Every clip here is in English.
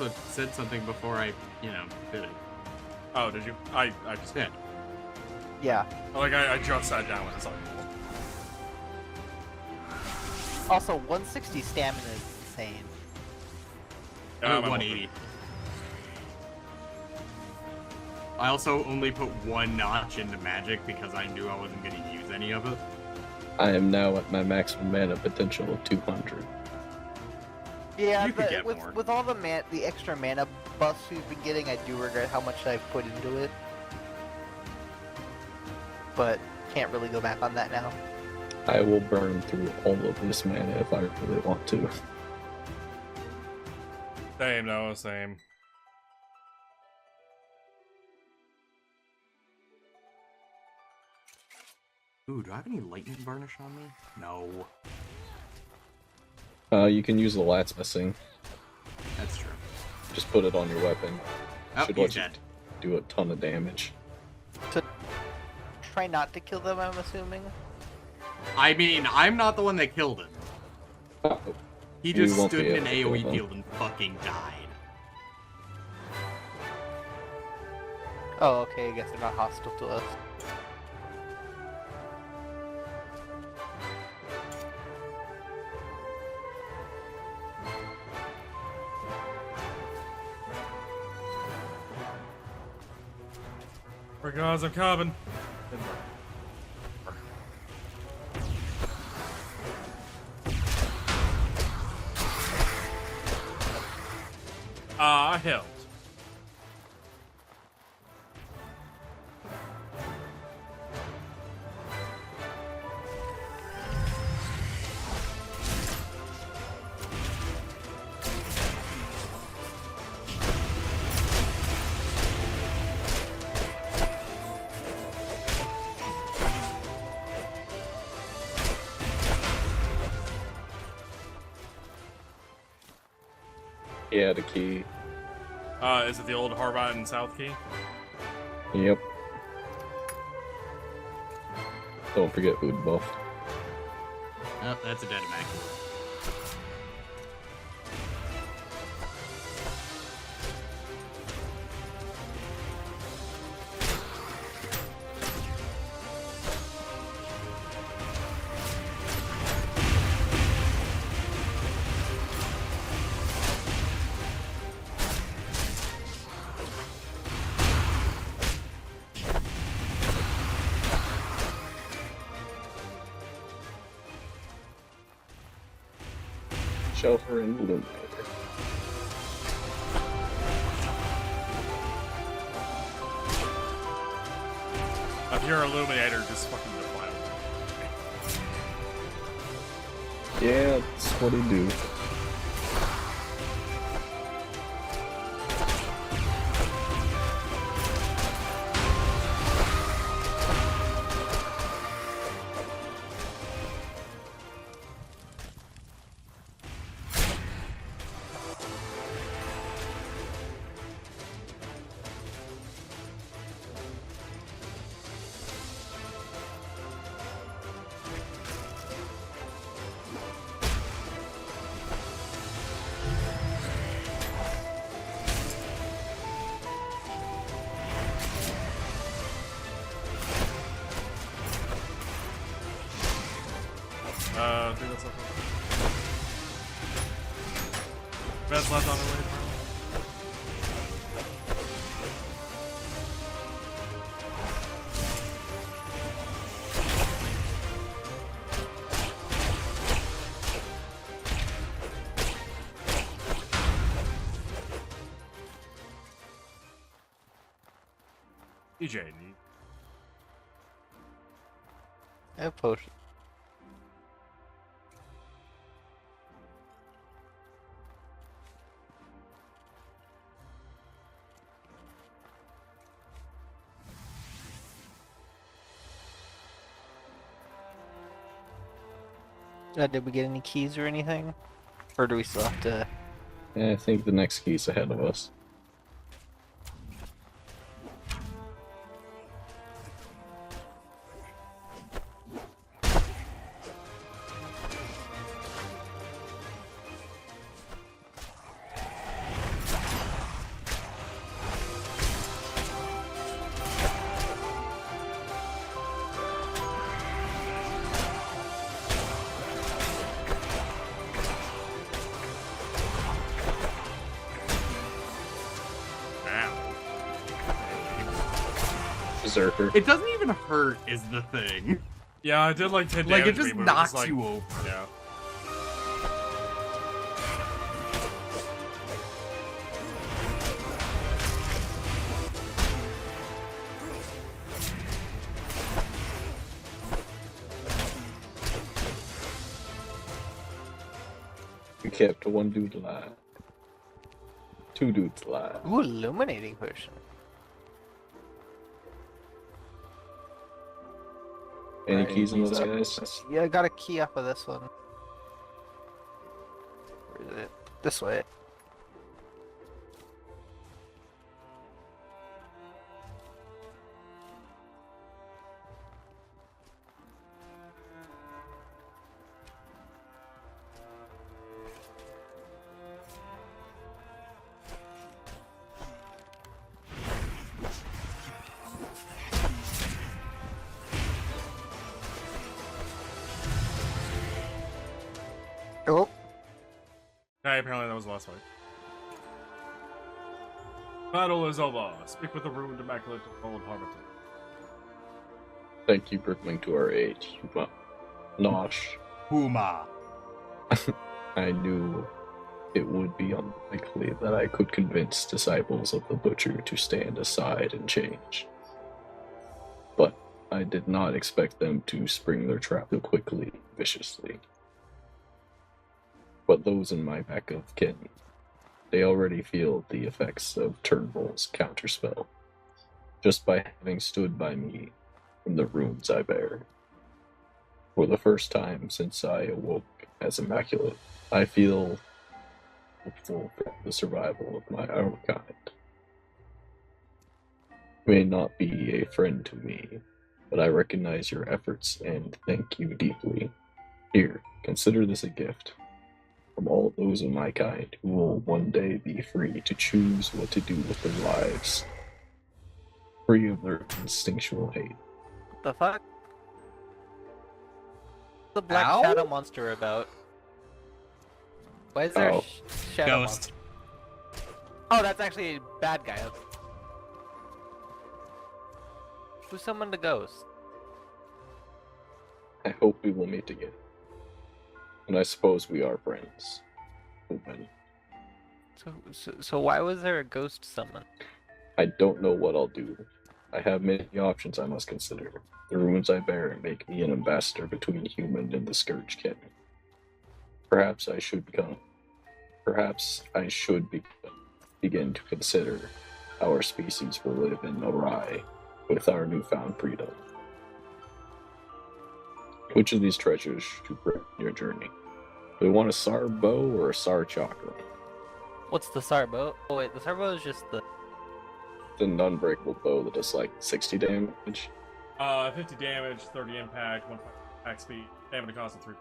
said something before I, did it. Oh, did you? I just did. Yeah. Like, I just sat down when it's like. Also, 160 stamina is insane. I'm at 180. I also only put one notch into magic because I knew I wasn't going to use any of it. I am now at my maximum mana potential of 200. Yeah, You could get with, more. with all the extra mana buffs we've been getting, I do regret how much I've put into it. But can't really go back on that now. I will burn through all of this mana if I really want to. Same, no, same. Ooh, do I have any lightning varnish on me? No. You can use the lats missing. That's true. Just put it on your weapon. Oh, Should he's let you dead. do a ton of damage. To try not to kill them, I'm assuming? I mean, I'm not the one that killed him. Oh, He we just won't stood be in an able to AoE kill them. field and fucking died. Oh, okay, I guess they're not hostile to us. For guys, I'm coming. I helped. Yeah, the key. Is it the old Harvard and South Key? Yep. Don't forget food buff. Oh, that's a dead Mac. Shelfer and Illuminator. If you're an Illuminator, just fucking defile. Yeah, that's what he do. I think that's left. Best left on the way. EJ, neat. I have potion. Did we get any keys or anything? Or do we still have to... Yeah, I think the next key's ahead of us. Berserker. It doesn't even hurt, is the thing. Yeah, I did like 10 damage. Like, it to just me, but knocks like, you over. Yeah. We kept one dude alive. Two dudes alive. Ooh, illuminating potion. Any keys on those guys? Yeah, I got a key off of this one. Where is it? This way. Oh, Okay, apparently that was the last fight. Battle is over. Speak with the ruined MacLeod to hold Harvard. Thank you for coming to our aid, Nosh. Puma. I knew it would be unlikely that I could convince disciples of the Butcher to stand aside and change. But I did not expect them to spring their trap so quickly, viciously. But those in my pack of kin, they already feel the effects of Turnbull's counterspell, just by having stood by me in the runes I bear. For the first time since I awoke as immaculate, I feel hopeful for the survival of my own kind. You may not be a friend to me, but I recognize your efforts and thank you deeply. Here, consider this a gift from all those of my kind who will one day be free to choose what to do with their lives, free of their instinctual hate. what the fuck? What's the black Ow? shadow monster about? Why is there Oh. a shadow Ghost. monster? Oh, that's actually a bad guy. Who summoned a ghost? I hope we will meet again. And I suppose we are friends. Open. So why was there a ghost summon? I don't know what I'll do. I have many options I must consider. The runes I bear make me an ambassador between human and the Scourge kin. Perhaps I should begin to consider how our species will live in awry with our newfound freedom. Which of these treasures should bring your journey? Do we want a Sar bow or a Sar chakra? What's the Sarbo? Oh wait, the Sarbo is just the... The unbreakable bow that does like 60 damage. 50 damage, 30 impact, 1 attack speed, stamina cost of 3.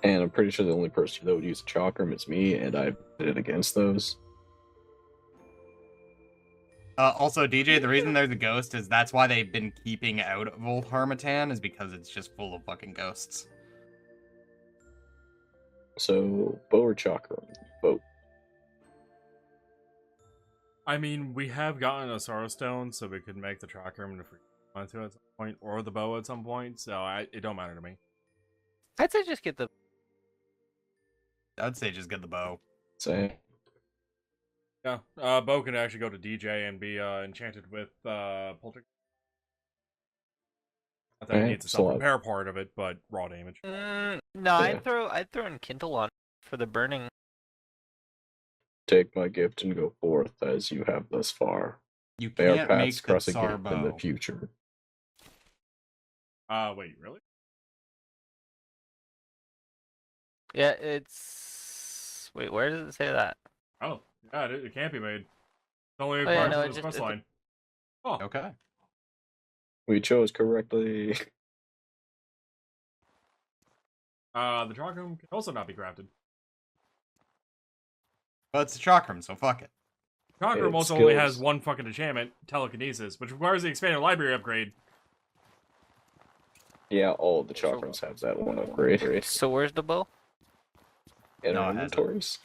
And I'm pretty sure the only person that would use a chakram is me, and I did it against those. Also, DJ, the reason there's a ghost is that's why they've been keeping out of Old Harmatan, is because it's just full of fucking ghosts. So, bow or chakram? Vote. I mean, we have gotten a Sorrow Stone, so we could make the chakram if we want to at some point, or the bow at some point, so it don't matter to me. I'd say just get the... I'd say just get the bow. Same. Yeah, bow can actually go to DJ and be enchanted with Poltergeist. I think it needs a self-repair part of it, but raw damage. No, Yeah. I'd throw in Kindle on for the burning. Take my gift and go forth as you have thus far. You May our can't paths make the cross again in the Sarbo. future. Wait, really? Yeah, it's... Wait, where does it say that? Oh, yeah, it can't be made. It's only yeah, required no, for it this just- quest it- line. Oh, Okay. We chose correctly. the chakram can also not be crafted. But it's a chakram, so fuck it. Chakram It also only has skills. one fucking enchantment, telekinesis, which requires the expanded library upgrade. Yeah, all of the chakrams have that one upgrade. So where's the bow? In No, our it hasn't. inventories.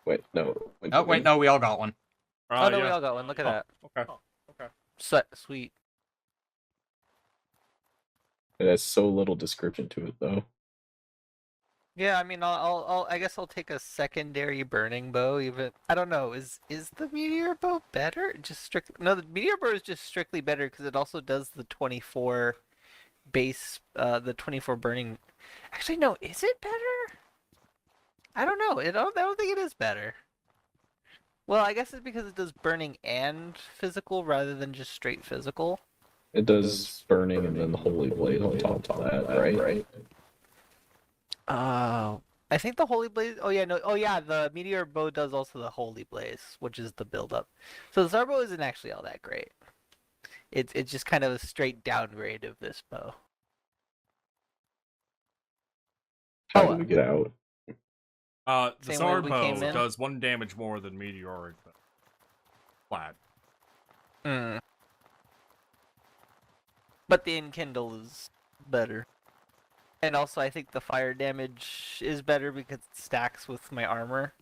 Wait, no. Oh, wait, no, we all got one. Oh no, we Yeah. all got one. Look at that. Okay. Okay. Sweet. It has so little description to it, though. Yeah, I mean, I guess I'll take a secondary burning bow. Even I don't know. Is the meteor bow better? Just strict? No, the meteor bow is just strictly better because it also does the 24 base, the 24 burning. Actually, no. Is it better? I don't know. I don't think it is better. Well, I guess it's because it does burning and physical rather than just straight physical. It does burning and then the holy blade on top of that, right? I think the Holy Blaze. Oh yeah, no. Oh yeah, the Meteor Bow does also the Holy Blaze, which is the build up. So the Star Bow isn't actually all that great. It's just kind of a straight downgrade of this bow. How do we get out? The Same way sword we bow came in? does 1 damage more than meteoric. But flat. Hmm. But the Enkindle is better. And also, I think the fire damage is better because it stacks with my armor.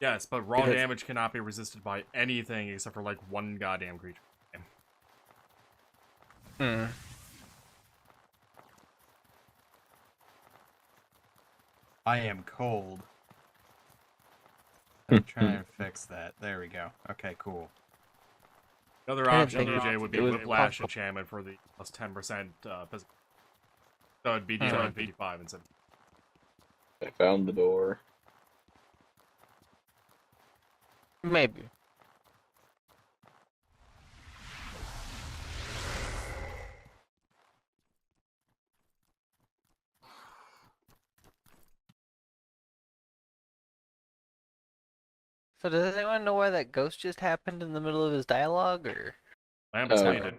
Yes, but raw Because- damage cannot be resisted by anything except for like one goddamn creature. Hmm. I am cold. I'm trying to fix that. There we go. Okay, cool. Another I didn't option, think DJ, it would be was Whiplash possible. enchantment for the plus 10% physical. So it'd be Hmm. 255 instead. I found the door. Maybe. So does anyone know why that ghost just happened in the middle of his dialogue, or? Lamp Oh. faded.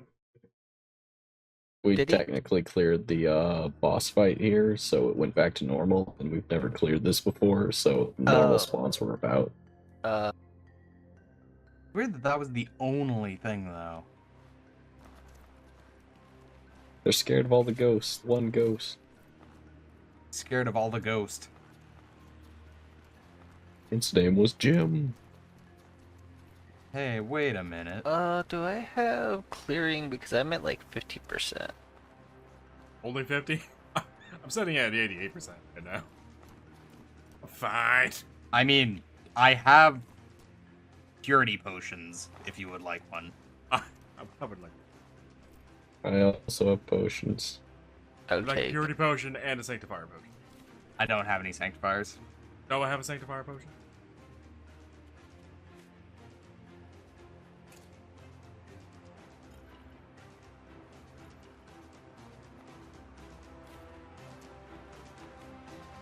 We Did he? technically cleared the boss fight here, so it went back to normal, and we've never cleared this before, so normal Oh. spawns were about. Weird that that was the only thing, though. They're scared of all the ghosts. One ghost. Scared of all the ghost. Its name was Jim. Hey, wait a minute. Do I have clearing because I'm at like 50%? Only 50? I'm sitting at 88% right now. Fine. I mean, I have purity potions, if you would like one. I would like I also have potions. I'd like a Okay. purity potion and a sanctifier potion. I don't have any sanctifiers. No, I have a sanctifier potion.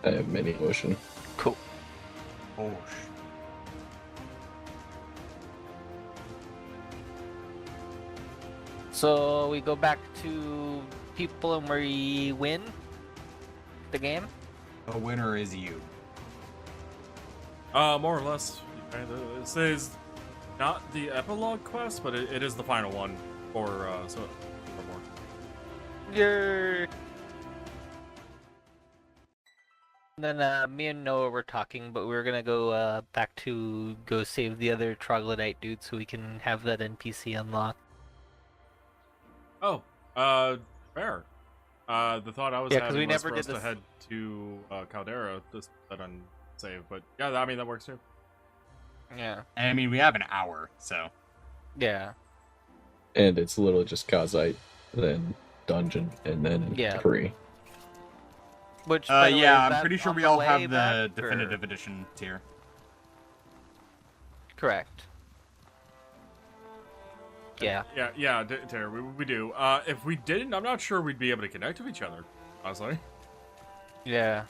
I have mini potion. Cool. Oh, So we go back to people and we win the game. the winner is you. More or less. It says not the epilogue quest, but it is the final one for You're. Then me and Noah were talking, but we were gonna go back to go save the other troglodyte dude so we can have that NPC unlocked. Oh, fair. The thought I was Yeah, 'cause having we was never for did us to this- head to Caldera just that on save, but yeah, I mean that works too. Yeah. And I mean, we have an hour, so. Yeah. And it's literally just Kazite, then dungeon, and then Yeah. free. Which, by the way, Yeah, is I'm that pretty sure on we the all way have the back, or- definitive edition tier. Correct. Yeah. Yeah, Terry, we do. If we didn't, I'm not sure we'd be able to connect with each other, honestly. Yeah.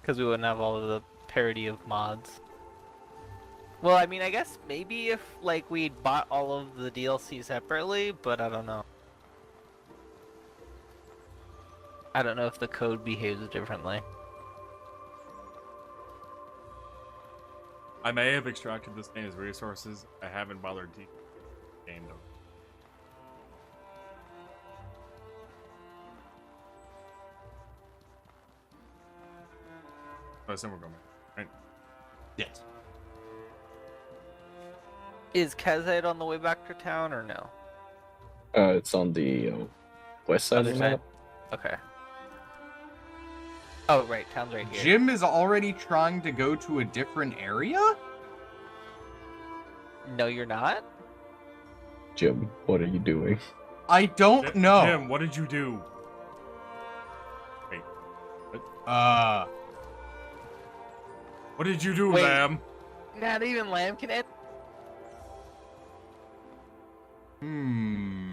Because we wouldn't have all of the parity of mods. Well, I mean, I guess maybe if, like, we'd bought all of the DLC separately, but I don't know. I don't know if the code behaves differently. I may have extracted this game's resources. I haven't bothered to game though. I assume we're going back, right? Yes. Is Kazite on the way back to town or no? It's on the west side Other of the side? map. Okay. Oh, right. Town's right here. Jim is already trying to go to a different area? No, you're not? Jim, what are you doing? I don't know. Jim, what did you do? Wait. What did you do, Wait. Lamb? Not even Lamb can enter?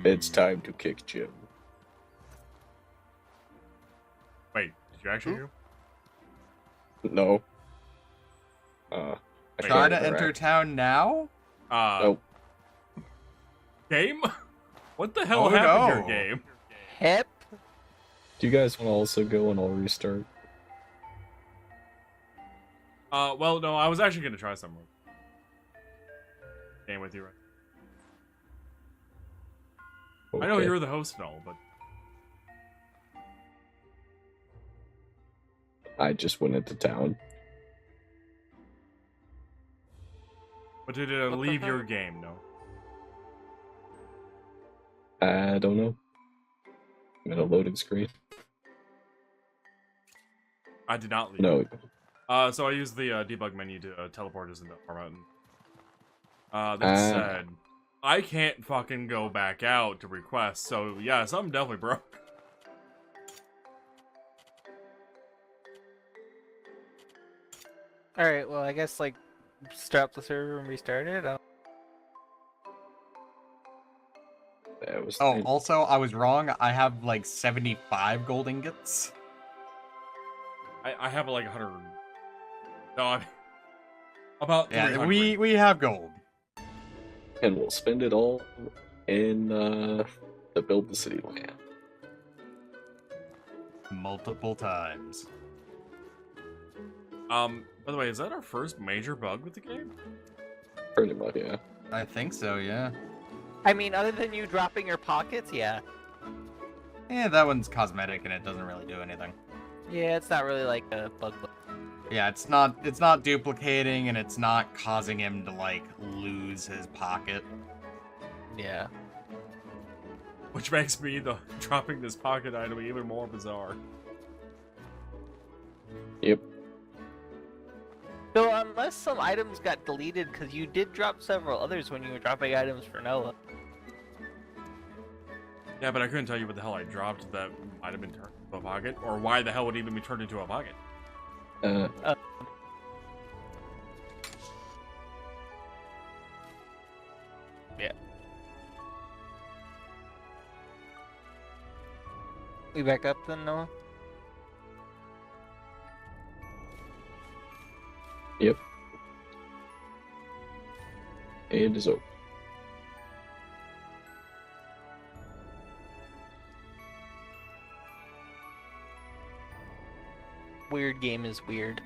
It's time to kick Jim. Wait, did you actually do? No. I Wait. Try can't to enter interact. town now? Nope. Game? What the hell Oh, happened to no. your game? Hep? Do you guys want to also go and I'll restart? Well, no, I was actually gonna try some game with you. Right? I know Okay. you're the host and all, but I just went into town. did it leave your game? No. I don't know. I'm in a loading screen. I did not leave. No. So I used the debug menu to teleport us into format. That said, I can't fucking go back out to request. So yeah, something definitely broke. Alright, well, I guess, like, stop the server and restart it? That was Oh, also, I was wrong. I have like 75 gold ingots. I have like 100. No, about Yeah, 300. we have gold. and we'll spend it all in the build the city land. Multiple times. By the way, is that our first major bug with the game? Pretty much, yeah. I think so, yeah. I mean, other than you dropping your pockets, yeah. Yeah, that one's cosmetic and it doesn't really do anything. Yeah, it's not really like a bug. Yeah, it's not duplicating and it's not causing him to like lose his pocket. Yeah. Which makes me the dropping this pocket item even more bizarre. Yep. So unless some items got deleted, because you did drop several others when you were dropping items for Noah. Yeah, but I couldn't tell you what the hell I dropped that might have been turned into a pocket, or why the hell would it even be turned into a pocket. Yeah. We back up then, Noah? Yep. And is over. Weird game is weird.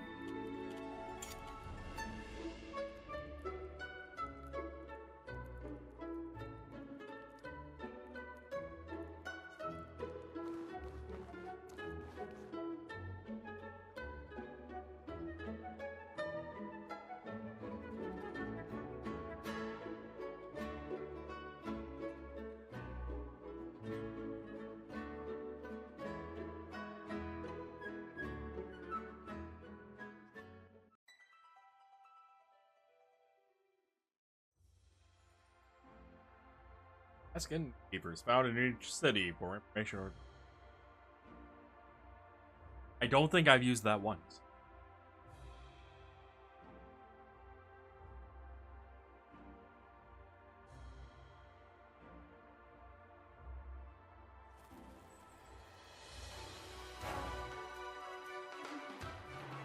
Ask innkeepers found in each city for information. I don't think I've used that once.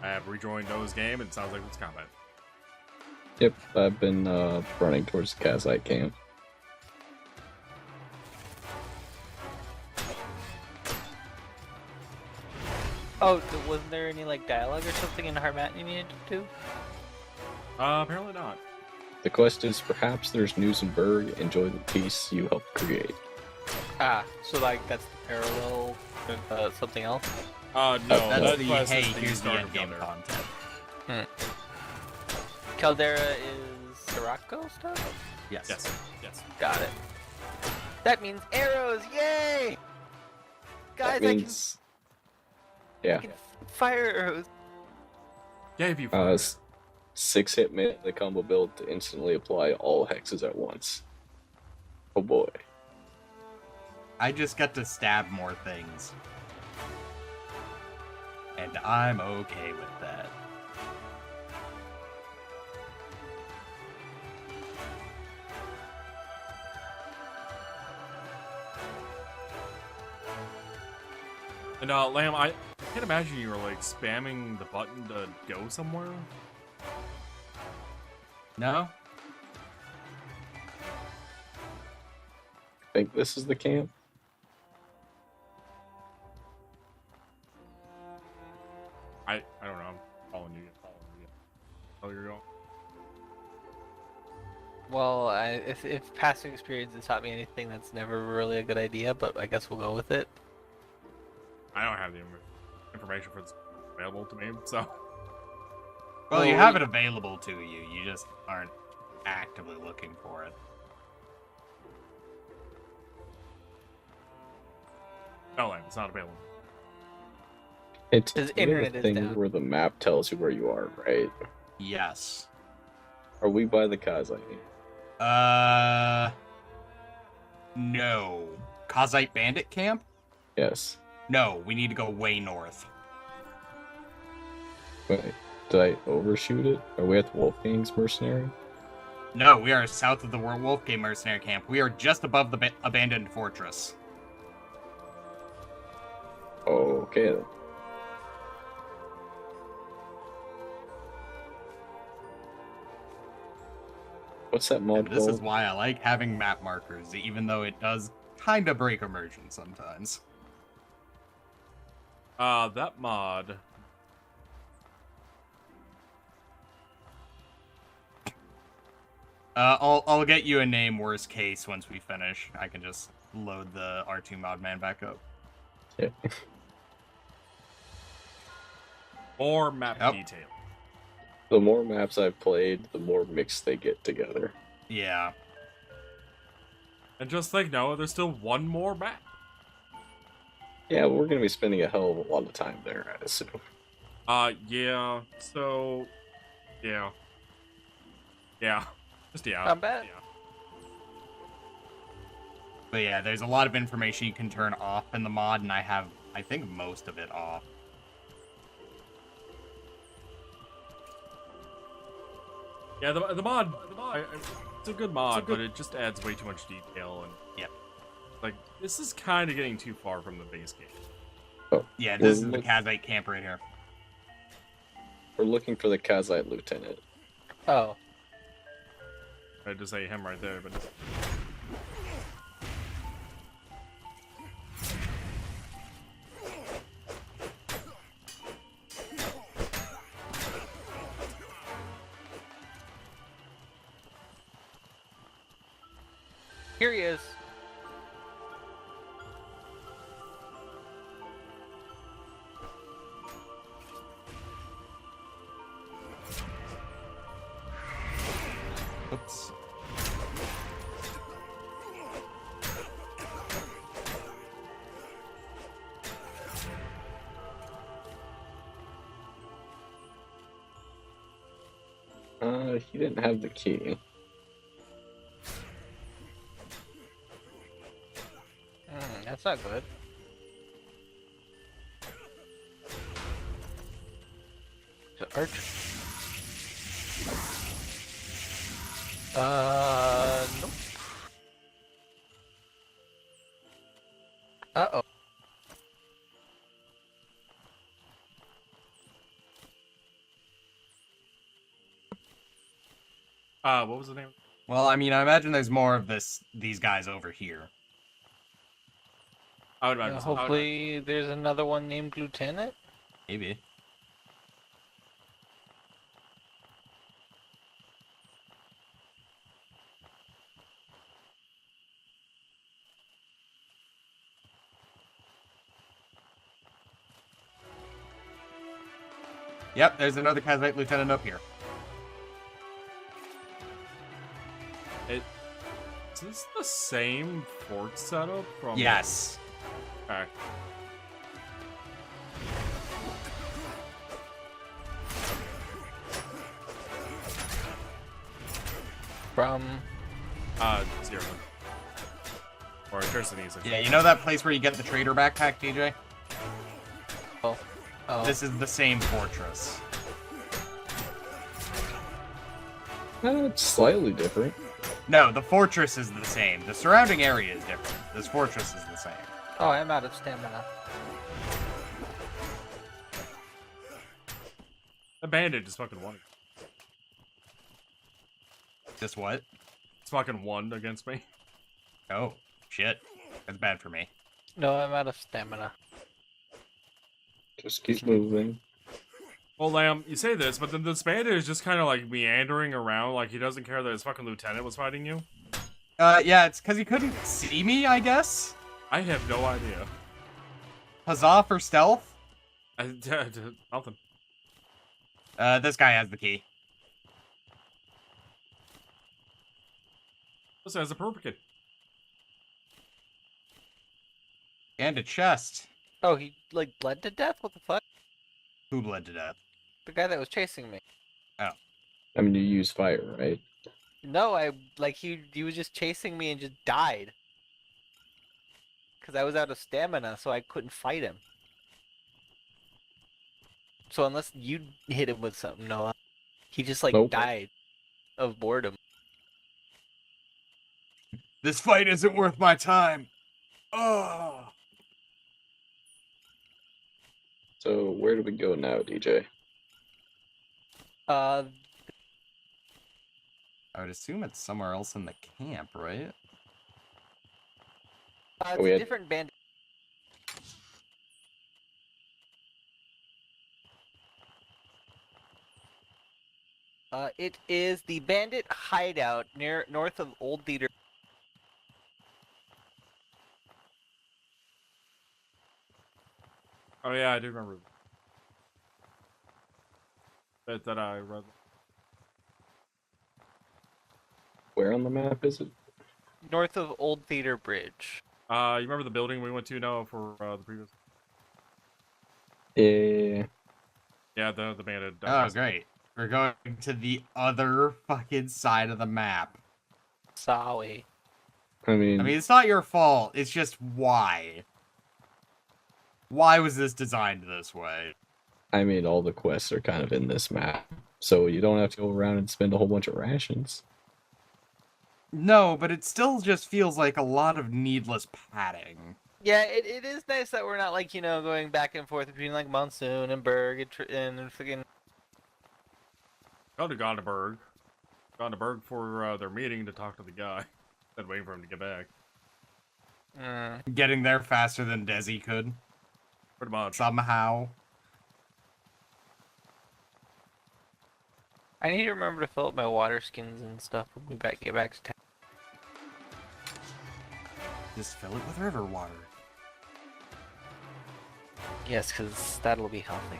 I have rejoined Noah's game, and it sounds like it's combat. Yep, I've been running towards the Kazite camp. Oh, wasn't there any like dialogue or something in Harmat you needed to do? Apparently not. The quest is perhaps there's news in Berg. Enjoy the peace you helped create. Ah, so like that's the parallel with something else? No, That's that the quest hey, is the here's the start of end game Caldera. content. Caldera is Sirocco stuff? Yes. Yes, yes. Got it. That means arrows! Yay! Guys, That means, I can fire arrows. Yeah, if you. 6-hit melee combo build to instantly apply all hexes at once. Oh boy. I just get to stab more things. And I'm okay with that. And Lamb, I can't imagine you were like spamming the button to go somewhere. No? Think this is the camp? I don't know. I'm following you. Oh, you're going. Well, if past experience has taught me anything, that's never really a good idea, but I guess we'll go with it. I don't have the information for this available to me, so. Well, you have it available to you. You just aren't actively looking for it. No, Lamb, it's not available. It's His you know internet the is thing down. where the map tells you where you are, right? Yes. Are we by the Kazai? No. Kazite Bandit Camp? Yes. No, we need to go way north. Wait, did I overshoot it? Are we at the Wolfgang's mercenary? No, we are south of the Wolfgame Mercenary Camp. We are just above the abandoned fortress. Okay then. What's that mod And this is called? why I like having map markers, even though it does kind of break immersion sometimes. That mod. I'll get you a name worst case once we finish. I can just load the R2 mod man back up. Yeah. More map Yep. detail. The more maps I've played, the more mixed they get together. Yeah. And just like Noah, there's still one more map. Yeah, we're gonna be spending a hell of a lot of time there, I assume. Yeah. So, yeah. Yeah. Just yeah. Combat? Yeah. But yeah, there's a lot of information you can turn off in the mod, and I have, I think, most of it off. Yeah, the mod. It's a good mod, but it just adds way too much detail and. Yep. Like this is kind of getting too far from the base game. Oh, Yeah, this is the look- Kazite camp right here. We're looking for the Kazite lieutenant. Oh. I had to say him right there, but. Here he is. Oops. He didn't have the key. That's not good. The archer. Nope. Uh-oh. What was the name? Well, I mean, I imagine there's more of these guys over here. I would imagine. so. Hopefully there's another one named Lieutenant. Maybe. Yep, there's another Kazite lieutenant up here. Is this the same fort setup from? Yes. Okay. From 0. Or electricity, essentially. Yeah, you know that place where you get the trader backpack, DJ? oh, This is the same fortress. It's slightly different. No, the fortress is the same. The surrounding area is different. This fortress is the same. oh, I'm out of stamina. The bandit just fucking won. Just what? It's fucking won against me. Oh, shit. That's bad for me. No, I'm out of stamina. Just keep moving. Well, Lamb, you say this, but then this bandit is just kind of like meandering around, like he doesn't care that his fucking lieutenant was fighting you. Yeah, it's because he couldn't see me, I guess? I have no idea. Huzzah for stealth? Nothing. This guy has the key. This has a perpicate. And a chest. Oh, he like bled to death? What the fuck? Who bled to death? The guy that was chasing me. I mean, you use fire, right? No, he was just chasing me and just died. Cause I was out of stamina, so I couldn't fight him. So unless you hit him with something, Noah, he just like Nope. died of boredom. This fight isn't worth my time. Oh. So where do we go now, DJ? Uh, I would assume it's somewhere else in the camp, right? it's we a had- different bandit. It is the bandit hideout north of Old Theater. Oh yeah, I do remember that I read. Where on the map is it? North of Old Theater Bridge. You remember the building we went to now for the previous? Yeah. Yeah, the bandit. Oh, great. We're going to the other fucking side of the map. Sorry. I mean, It's not your fault. It's just why. Why was this designed this way? all the quests are kind of in this map, so you don't have to go around and spend a whole bunch of rations. No, but it still just feels like a lot of needless padding. Yeah, it is nice that we're not like, going back and forth between like Monsoon and Berg and freaking. Go to Gondaberg. Gondaberg for their meeting to talk to the guy. Then waiting for him to get back. Getting there faster than Desi could. Pretty much. Somehow. I need to remember to fill up my water skins and stuff when we get back to town. Just fill it with river water. Yes, because that'll be healthy.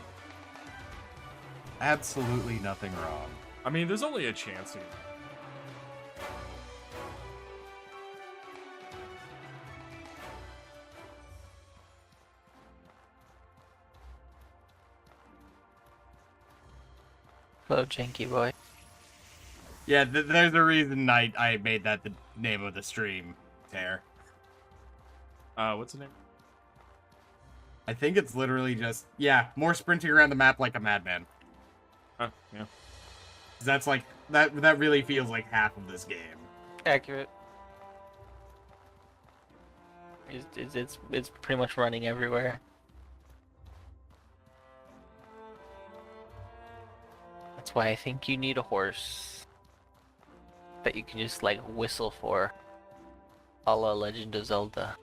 Absolutely nothing wrong. I mean, there's only a chance here. Hello, Janky boy. Yeah, there's a reason I made that the name of the stream, Tear. What's the name? I think it's literally just, more sprinting around the map like a madman. Yeah. That's like, that really feels like half of this game. Accurate. It's pretty much running everywhere. That's why I think you need a horse that you can just like whistle for, a la Legend of Zelda.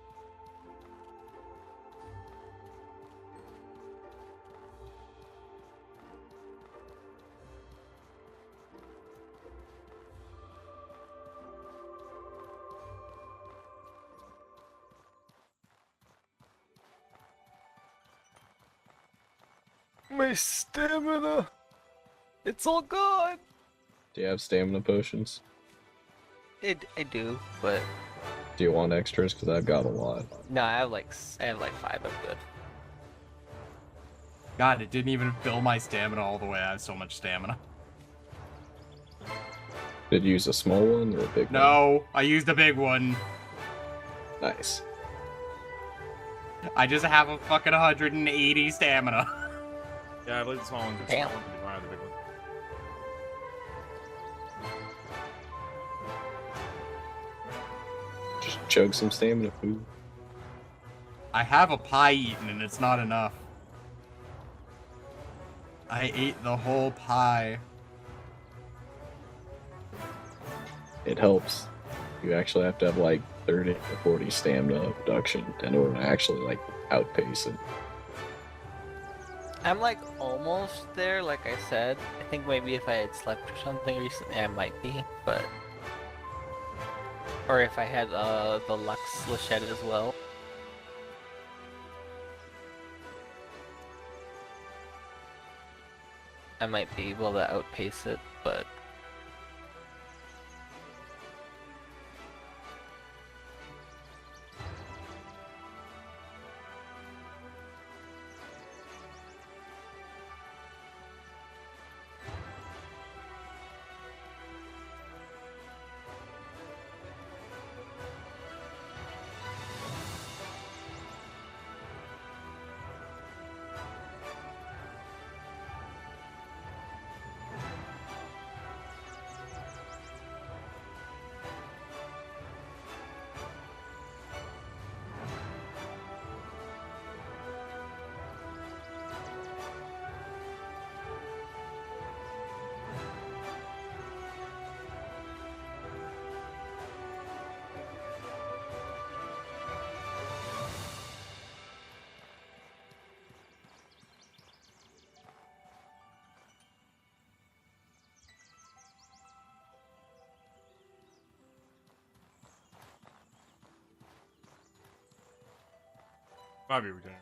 My stamina! It's all gone! Do you have stamina potions? I do, but Do you want extras? Because I've got a lot. no, I have like 5. I'm good. God, it didn't even fill my stamina all the way. I have so much stamina. Did you use a small one or a big one? No, I used a big one. Nice. I just have a fucking 180 stamina. Yeah, I believe the small one's just Damn. the big one. Just chug some stamina food. I have a pie eaten and it's not enough. I ate the whole pie. It helps. You actually have to have like 30 or 40 stamina reduction in order to actually like outpace it. I'm like almost there, like I said. I think maybe if I had slept or something recently, I might be, but... Or if I had the Lux Lachette as well. I might be able to outpace it, but... Might be regenerated.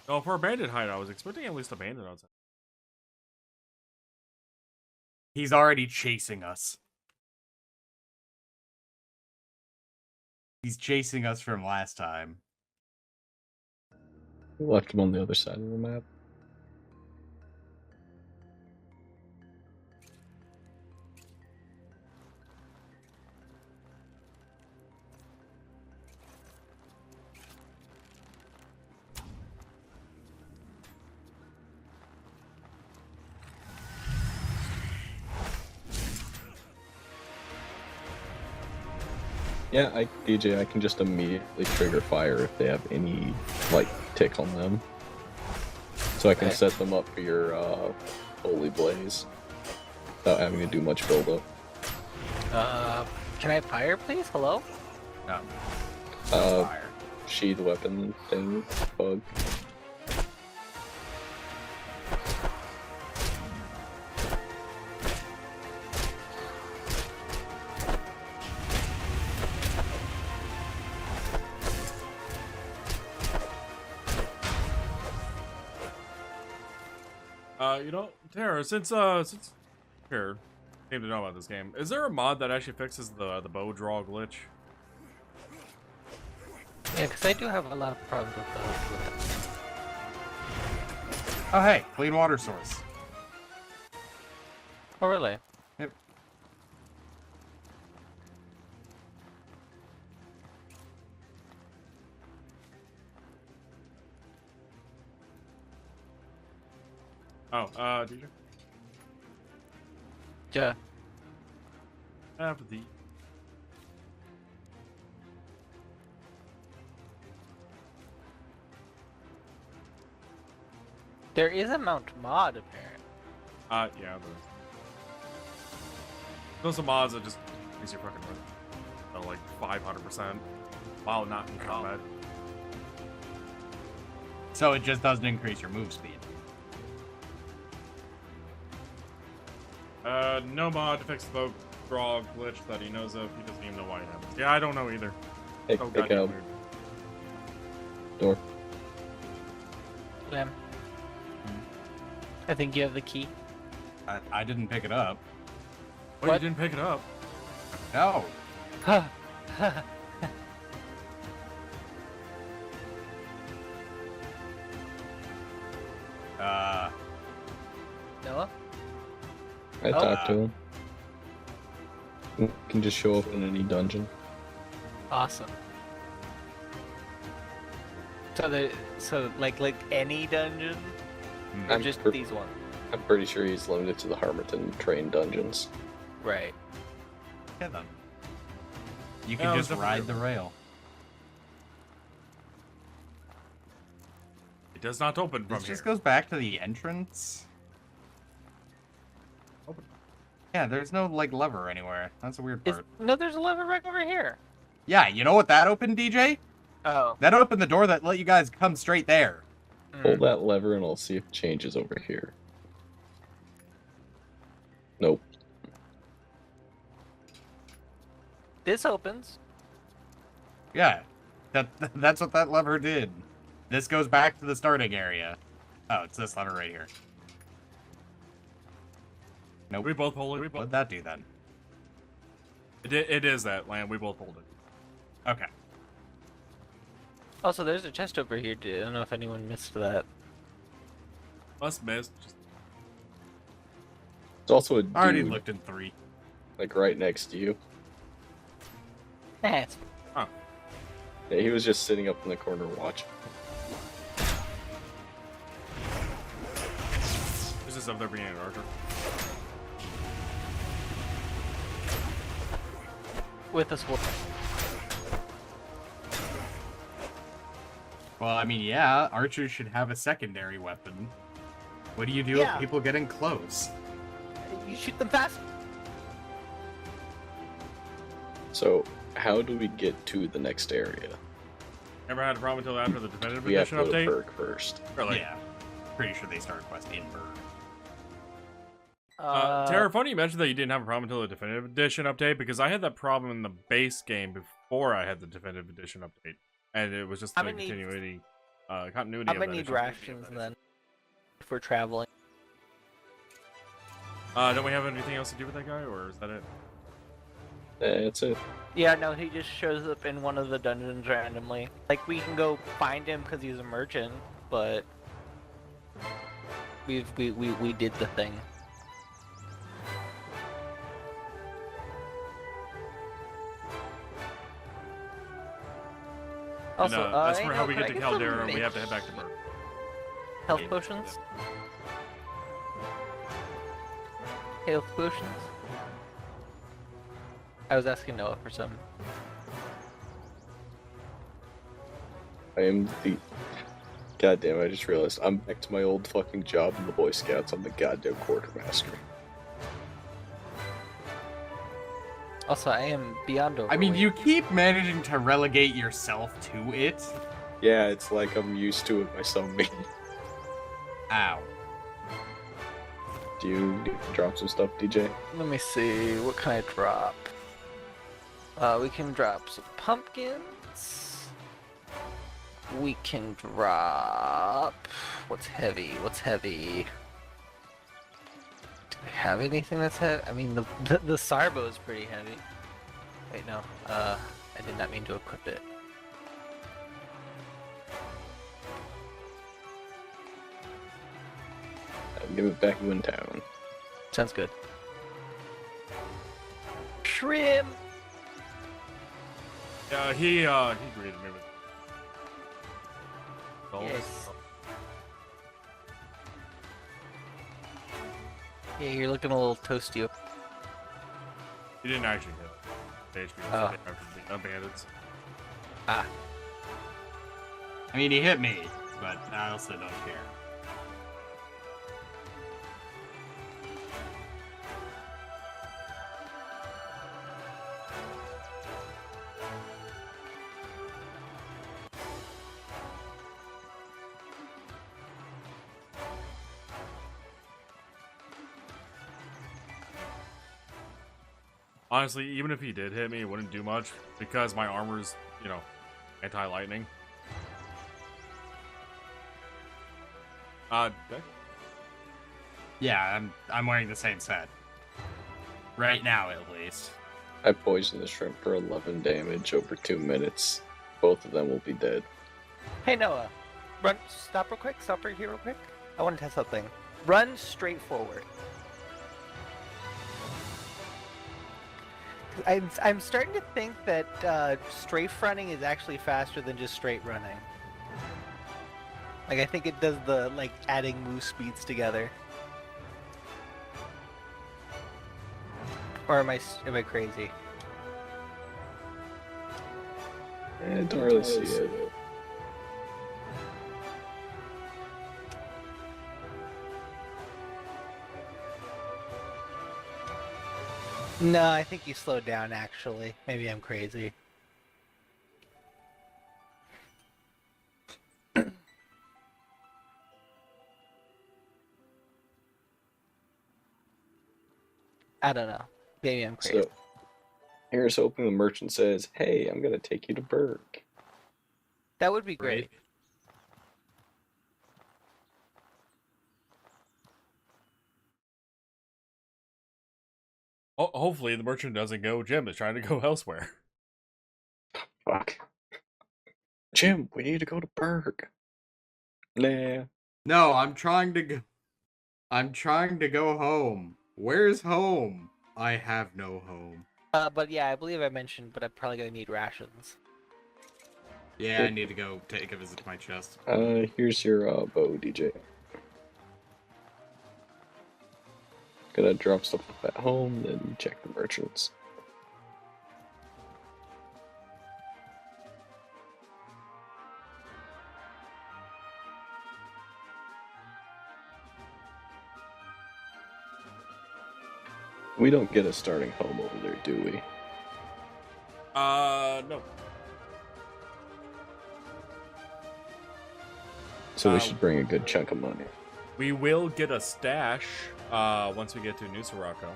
Oh, for a bandit hideout, I was expecting at least a bandit outside. He's already chasing us. He's chasing us from last time. We left him on the other side of the map. Yeah, DJ, I can just immediately trigger fire if they have any, like, tick on them. So I can set them up for your, Holy Blaze. Without having to do much build-up. Can I fire, please? Hello? No. Fire. Sheath weapon thing, bug. You know, Tara, since here, came to know about this game, is there a mod that actually fixes the bow draw glitch? Yeah, because I do have a lot of problems with those. Oh, hey, clean water source. Oh, really? Yep. Oh, DJ? Yeah. Have the... There is a Mount mod, apparently. Yeah, there is. Those are mods that just makes your fucking run like 500% while not in combat. So it just doesn't increase your move speed. No mod to fix the boat draw glitch that he knows of. He doesn't even know why it happens. Yeah, I don't know either. Hey, Oh, hey, goddamn Cal. weird. Door. Lamb. I think you have the key. I didn't pick it up. Oh, What? you didn't pick it up. No. Noah? I Oh. talked to him. You can just show up in any dungeon. Awesome. So like any dungeon, or I'm just per- these ones? I'm pretty sure he's limited to the Harmattan train dungeons. Right. Yeah, then. You Yeah, can it was just ride the definitely- rail. It does not open from This here. just goes back to the entrance. Open. Yeah, there's no like lever anywhere. That's a weird part. No, there's a lever right over here. Yeah, you know what that opened, DJ? Oh. That opened the door that let you guys come straight there. Pull Mm. that lever and I'll see if it changes over here. Nope. This opens. Yeah, that's what that lever did. This goes back to the starting area. Oh, it's this lever right here. Nope. We both hold it. What'd that do then? It is that land. We both hold it. Okay. Also, there's a chest over here, too. I don't know if anyone missed that. Must miss. Just It's also a I already dude, looked in 3. like right next to you. That's Yeah, he was just sitting up in the corner watching. this is of there being an archer. with us. Well, I mean, yeah, archers should have a secondary weapon. What do you do Yeah. if people getting close? You shoot them fast. So, how do we get to the next area? Never had a problem until after the definitive We have edition to go to update. Berg first. Or like, Yeah. Pretty sure they start quest in Berg. Tara, funny you mentioned that you didn't have a problem until the definitive edition update, because I had that problem in the base game before I had the definitive edition update, and it was just I'm the gonna need- continuity, continuity. I'm of gonna that need issue. rations then. If we're traveling. Don't we have anything else to do with that guy, or is that it? That's it. Yeah, no, he just shows up in one of the dungeons randomly. Like, we can go find him because he's a merchant, but we did the thing. Also, as for hey, how no, we can get I to some Caldera, we have to head back to Berg. health potions. Health potions. I was asking Noah for some. I am the. Goddamn! I just realized I'm back to my old fucking job in the Boy Scouts. I'm the goddamn quartermaster. Also, I am beyond overweight. I mean, you keep managing to relegate yourself to it. Yeah, it's like I'm used to it by some means. Ow. Do you drop some stuff, DJ? Let me see. What can I drop? We can drop some pumpkins. We can drop. What's heavy? What's heavy? Do I have anything that's heavy? I mean, the Sarbo is pretty heavy. Wait, no. I did not mean to equip it. I'll give it back in town. Sounds good. Shrimp. Yeah, he greeted me with. Yes. Yeah, you're looking a little toasty. He didn't actually hit the HP. Oh. After the bandits. Ah. I mean, he hit me, but I also don't care. Honestly, even if he did hit me, it wouldn't do much because my armor's, you know, anti-lightning. Deck? Yeah, I'm wearing the same set. Right now, at least. I poisoned the shrimp for 11 damage over 2 minutes. Both of them will be dead. Hey Noah, stop real quick. Stop right here real quick. I want to test something. Run straight forward. I'm starting to think that strafe running is actually faster than just straight running. Like I think it does the like adding move speeds together. Or am I crazy? I don't really see it. No, I think you slowed down actually. Maybe I'm crazy. I don't know. Maybe I'm crazy. So, here's hoping the merchant says, "Hey, I'm gonna take you to Berg." That would be great. Hopefully the merchant doesn't go. Jim is trying to go elsewhere. Fuck. Jim, we need to go to Berg. Nah. No, I'm trying to go home. Where's home? I have no home. But yeah, I believe I mentioned, but I'm probably gonna need rations. Yeah, I need to go take a visit to my chest. Here's your bow, DJ. Gonna drop stuff off at home, then check the merchants. We don't get a starting home over there, do we? No. So we should bring a good chunk of money. We will get a stash once we get to New Sirocco.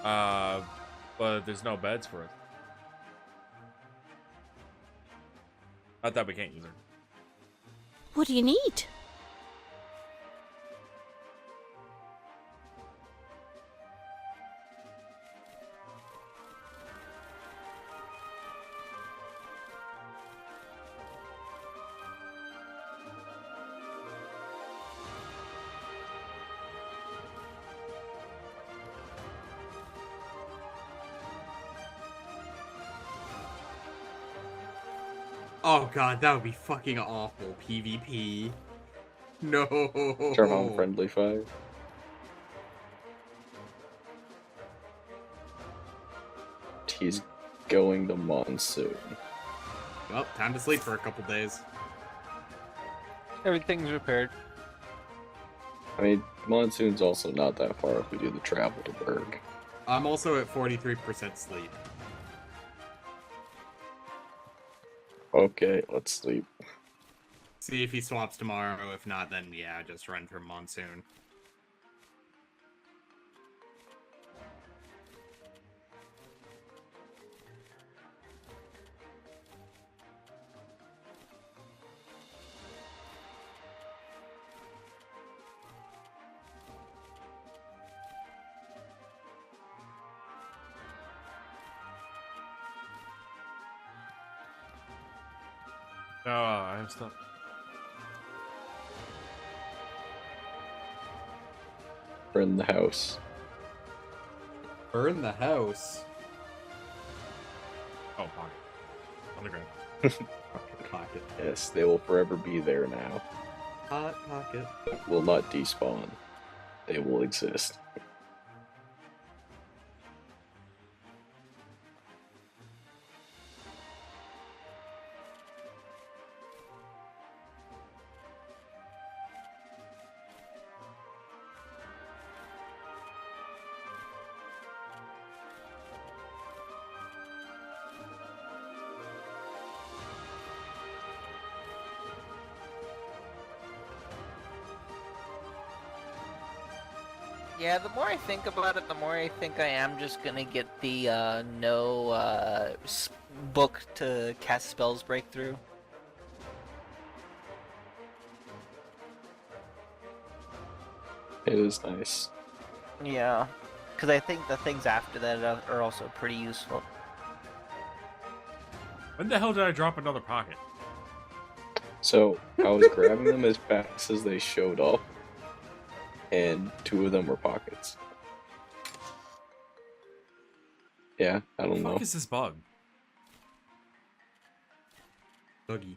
But there's no beds for it. Not that we can't use it. What do you need? Oh god, that would be fucking awful. PvP. No. Turn on friendly fire. He's going to monsoon. Well, time to sleep for a couple days. Everything's repaired. I mean, monsoon's also not that far if we do the travel to Berg. I'm also at 43% sleep. Okay, let's sleep. See if he swaps tomorrow. If not, then yeah, just run for monsoon. No, I have stuff. Burn the house. Burn the house. Oh, pocket. Underground. Hot pocket. Yes, they will forever be there now. Hot pocket. Will not despawn. They will exist. Yeah, the more I think about it, the more I think I am just gonna get the book to cast spells breakthrough. It is nice. Yeah, because I think the things after that are also pretty useful. When the hell did I drop another pocket? So I was grabbing them as fast as they showed up, and 2 of them were pockets. Yeah, I don't What the know. fuck is this bug? Boogie.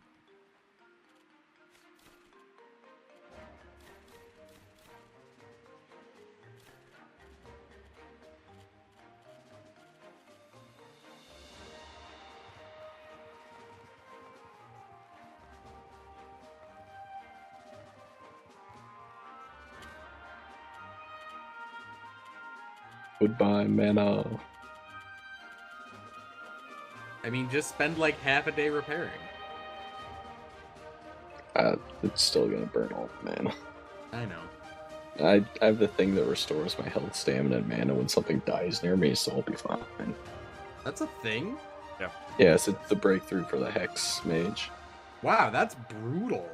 Goodbye, mana. I mean, just spend like half a day repairing. It's still gonna burn all the mana. I know. I have the thing that restores my health, stamina, and mana when something dies near me, so I'll be fine. That's a thing? Yes, it's the breakthrough for the Hex Mage. Wow, that's brutal.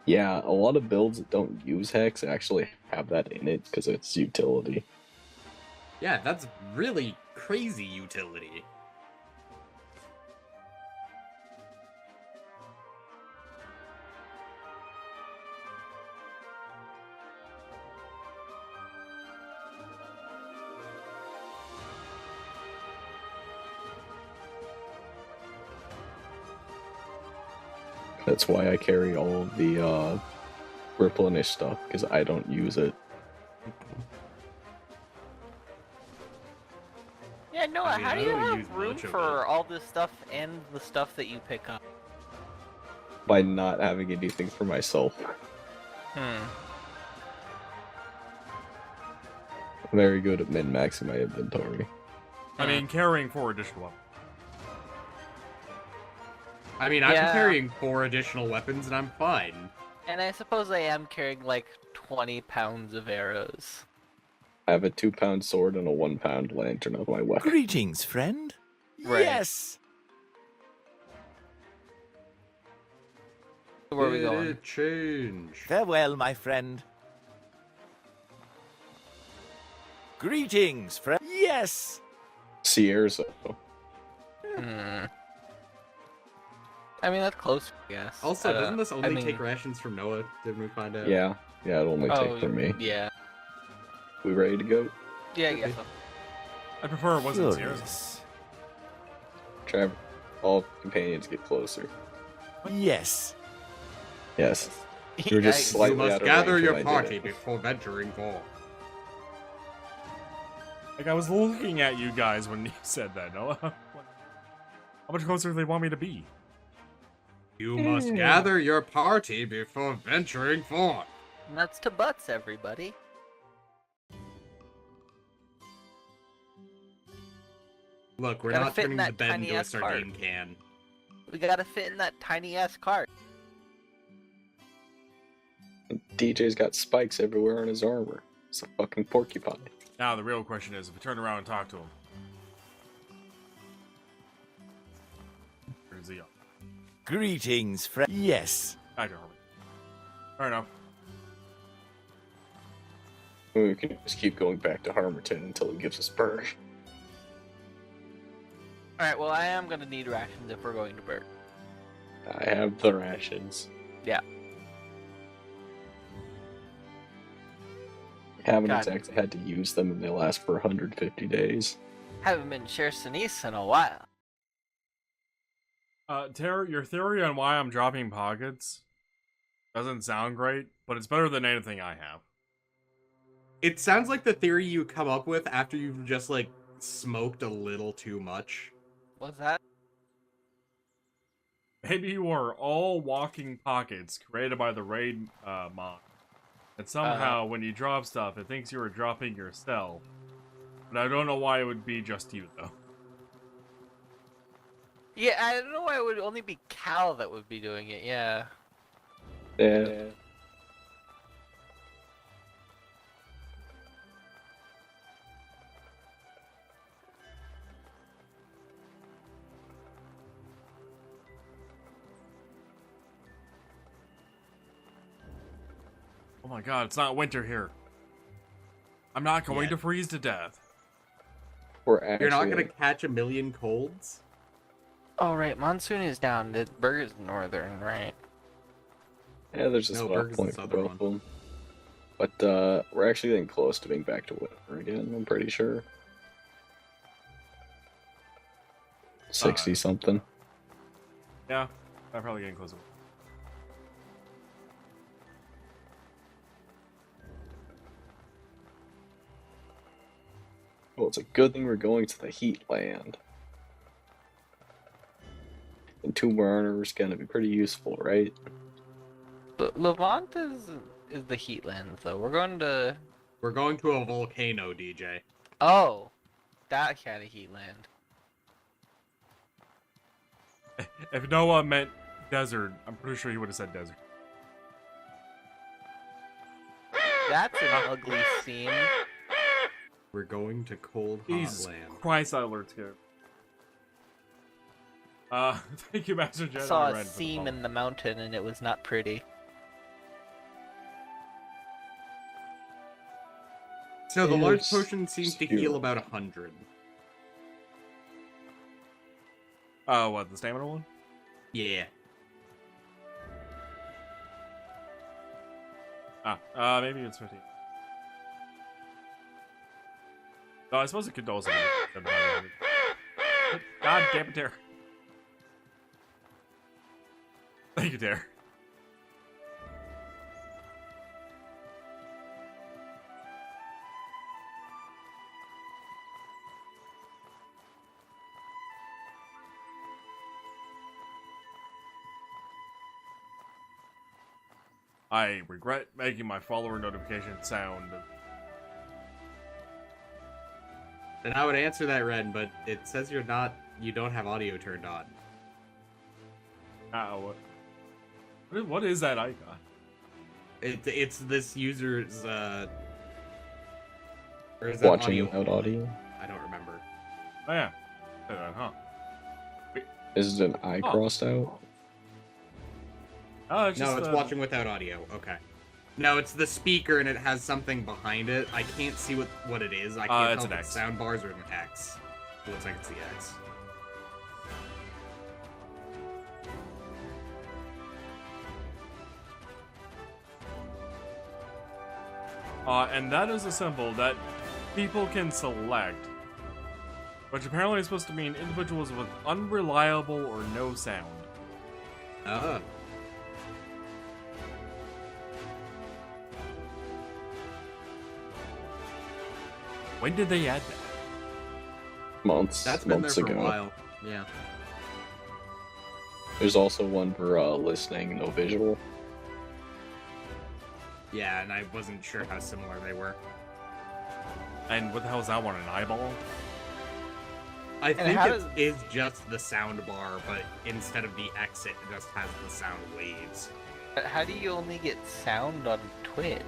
Yeah, a lot of builds that don't use Hex actually have that in it because it's utility. Yeah, that's really crazy utility. That's why I carry all of the replenish stuff, because I don't use it. Yeah, Noah, I mean, how do I you don't use have room much of for it. all this stuff and the stuff that you pick up? By not having anything for myself. Hmm. I'm very good at min-maxing my inventory. I mean, carrying 4 additional weapons. I mean, I'm Yeah. carrying 4 additional weapons and I'm fine. And I suppose I am carrying like 20 pounds of arrows. I have a 2-pound sword and a 1-pound lantern of my weapon. Greetings, friend. Right. Yes. Where are we Did going? it change? Farewell, my friend. Greetings, friend. Yes. Sierra. Hmm. I mean, that's close, I guess. Also, doesn't this only mean- take rations from Noah? Didn't we find out? Yeah, it'll only Oh, take for me. yeah. We ready to go? Yeah, I guess so. I prefer it wasn't Sierra. Curious. Trav, all companions get closer. Yes. Yes. You were just I- slightly You out must of gather range your when I did party it. before venturing forth. Like, I was looking at you guys when you said that, Noah. How much closer do they want me to be? You must gather your party before venturing forth. Nuts to butts, everybody. Look, we're Gotta not fit in turning the that bed into a tiny-ass cart. sardine can. We gotta fit in that tiny ass cart. DJ's got spikes everywhere on his armor. It's a fucking porcupine. Now, the real question is, if we turn around and talk to him. Where's he up? Greetings, friend. Yes. Back to Harvey. Fair enough. We can just keep going back to Harmerton until he gives us burn. Alright, well, I am gonna need rations if we're going to Bert. I have the rations. Yeah. Haven't God. exactly had to use them, and they last for 150 days. Haven't been Cher Sinise in a while. Tara, your theory on why I'm dropping pockets doesn't sound great, but it's better than anything I have. It sounds like the theory you come up with after you've just, like, smoked a little too much. What's that? Maybe you are all walking pockets created by the raid mod. And somehow, when you drop stuff, it thinks you are dropping yourself. But I don't know why it would be just you, though. Yeah, I don't know why it would only be Cal that would be doing it, yeah. Yeah. my god, it's not winter here. I'm not going Yeah. to freeze to death. We're actually You're not gonna catch a million colds? Oh, right. Monsoon is down. The burger's northern, right? Yeah, there's a No, spot Berg's the point for southern both of them. But we're actually getting close to being back to winter again, I'm pretty sure. 60 something. Yeah, I'm probably getting closer. Well, it's a good thing we're going to the heat land. And Tomb Runner is gonna be pretty useful, right? Levant is the heatland, though. We're going to... We're going to a volcano, DJ. Oh, that kind of heatland. If Noah meant desert, I'm pretty sure he would have said desert. That's an ugly scene. We're going to cold hot Jesus land. Christ, that alert's good. Thank you, Master Jedi. I saw a Red, for the seam follow. in the mountain, and it was not pretty. So the large It's potion seems to heal about 100. What, the stamina one? Yeah. Maybe it's 50. No, I suppose it could also be 700. God damn it, Dare. Thank you, Dare. I regret making my follower notification sound. Then I would answer that, Ren, but it says you don't have audio turned on. What is that icon? It's this user's, or is that Watching audio without only? audio. I don't remember. Oh yeah. Huh. Is it an eye Oh. crossed out? Oh, it's just No, it's watching without audio. Okay. No, it's the speaker and it has something behind it. I can't see what it is. I can't it's tell an if it's X. sound bars or an X. It looks like it's the X. And that is a symbol that people can select, which apparently is supposed to mean individuals with unreliable or no sound. Oh. When did they add that? Months. That's been there months for ago. a while. Yeah. There's also one for listening, no visual. Yeah, and I wasn't sure how similar they were. And what the hell is that one? An eyeball? I think how it is just the sound bar, but instead of the X, it just has the sound waves. But how do you only get sound on Twitch?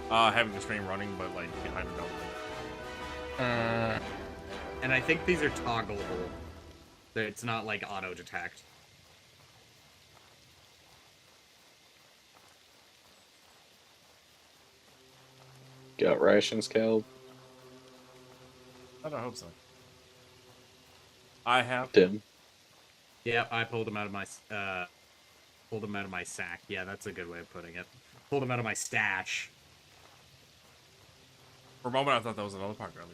Having the stream running, but like behind the belt. And I think these are toggleable. It's not like auto detect. Got rations, Cal? I don't hope so. I have. Tim? Yeah, I pulled them out of my sack. Yeah, that's a good way of putting it. Pulled them out of my stash. For a moment, I thought that was another pocket earlier.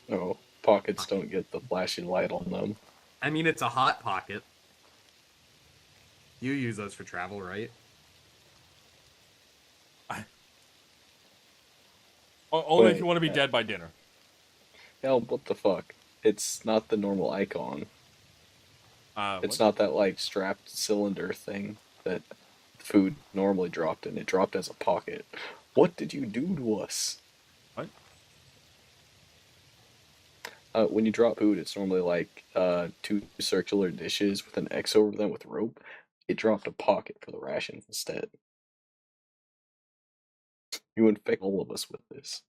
No, pockets don't get the flashing light on them. I mean, it's a hot pocket. You use those for travel, right? Only if Wait, you want to be dead by dinner. Hell, what the fuck? It's not the normal icon. It's not that, like, strapped cylinder thing that food normally dropped in. It dropped as a pocket. What did you do to us? What? When you drop food, it's normally like two circular dishes with an X over them with rope. It dropped a pocket for the rations instead. You infect all of us with this.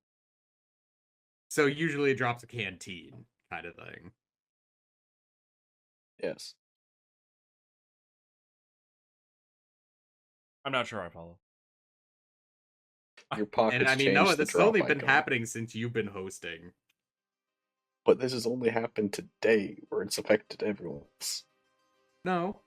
So usually it drops a canteen kind of thing. Yes. I'm not sure I follow. Your pockets And I mean, change Noah, the this has drop only been icon. happening since you've been hosting. But this has only happened today, where it's affected everyone else. No.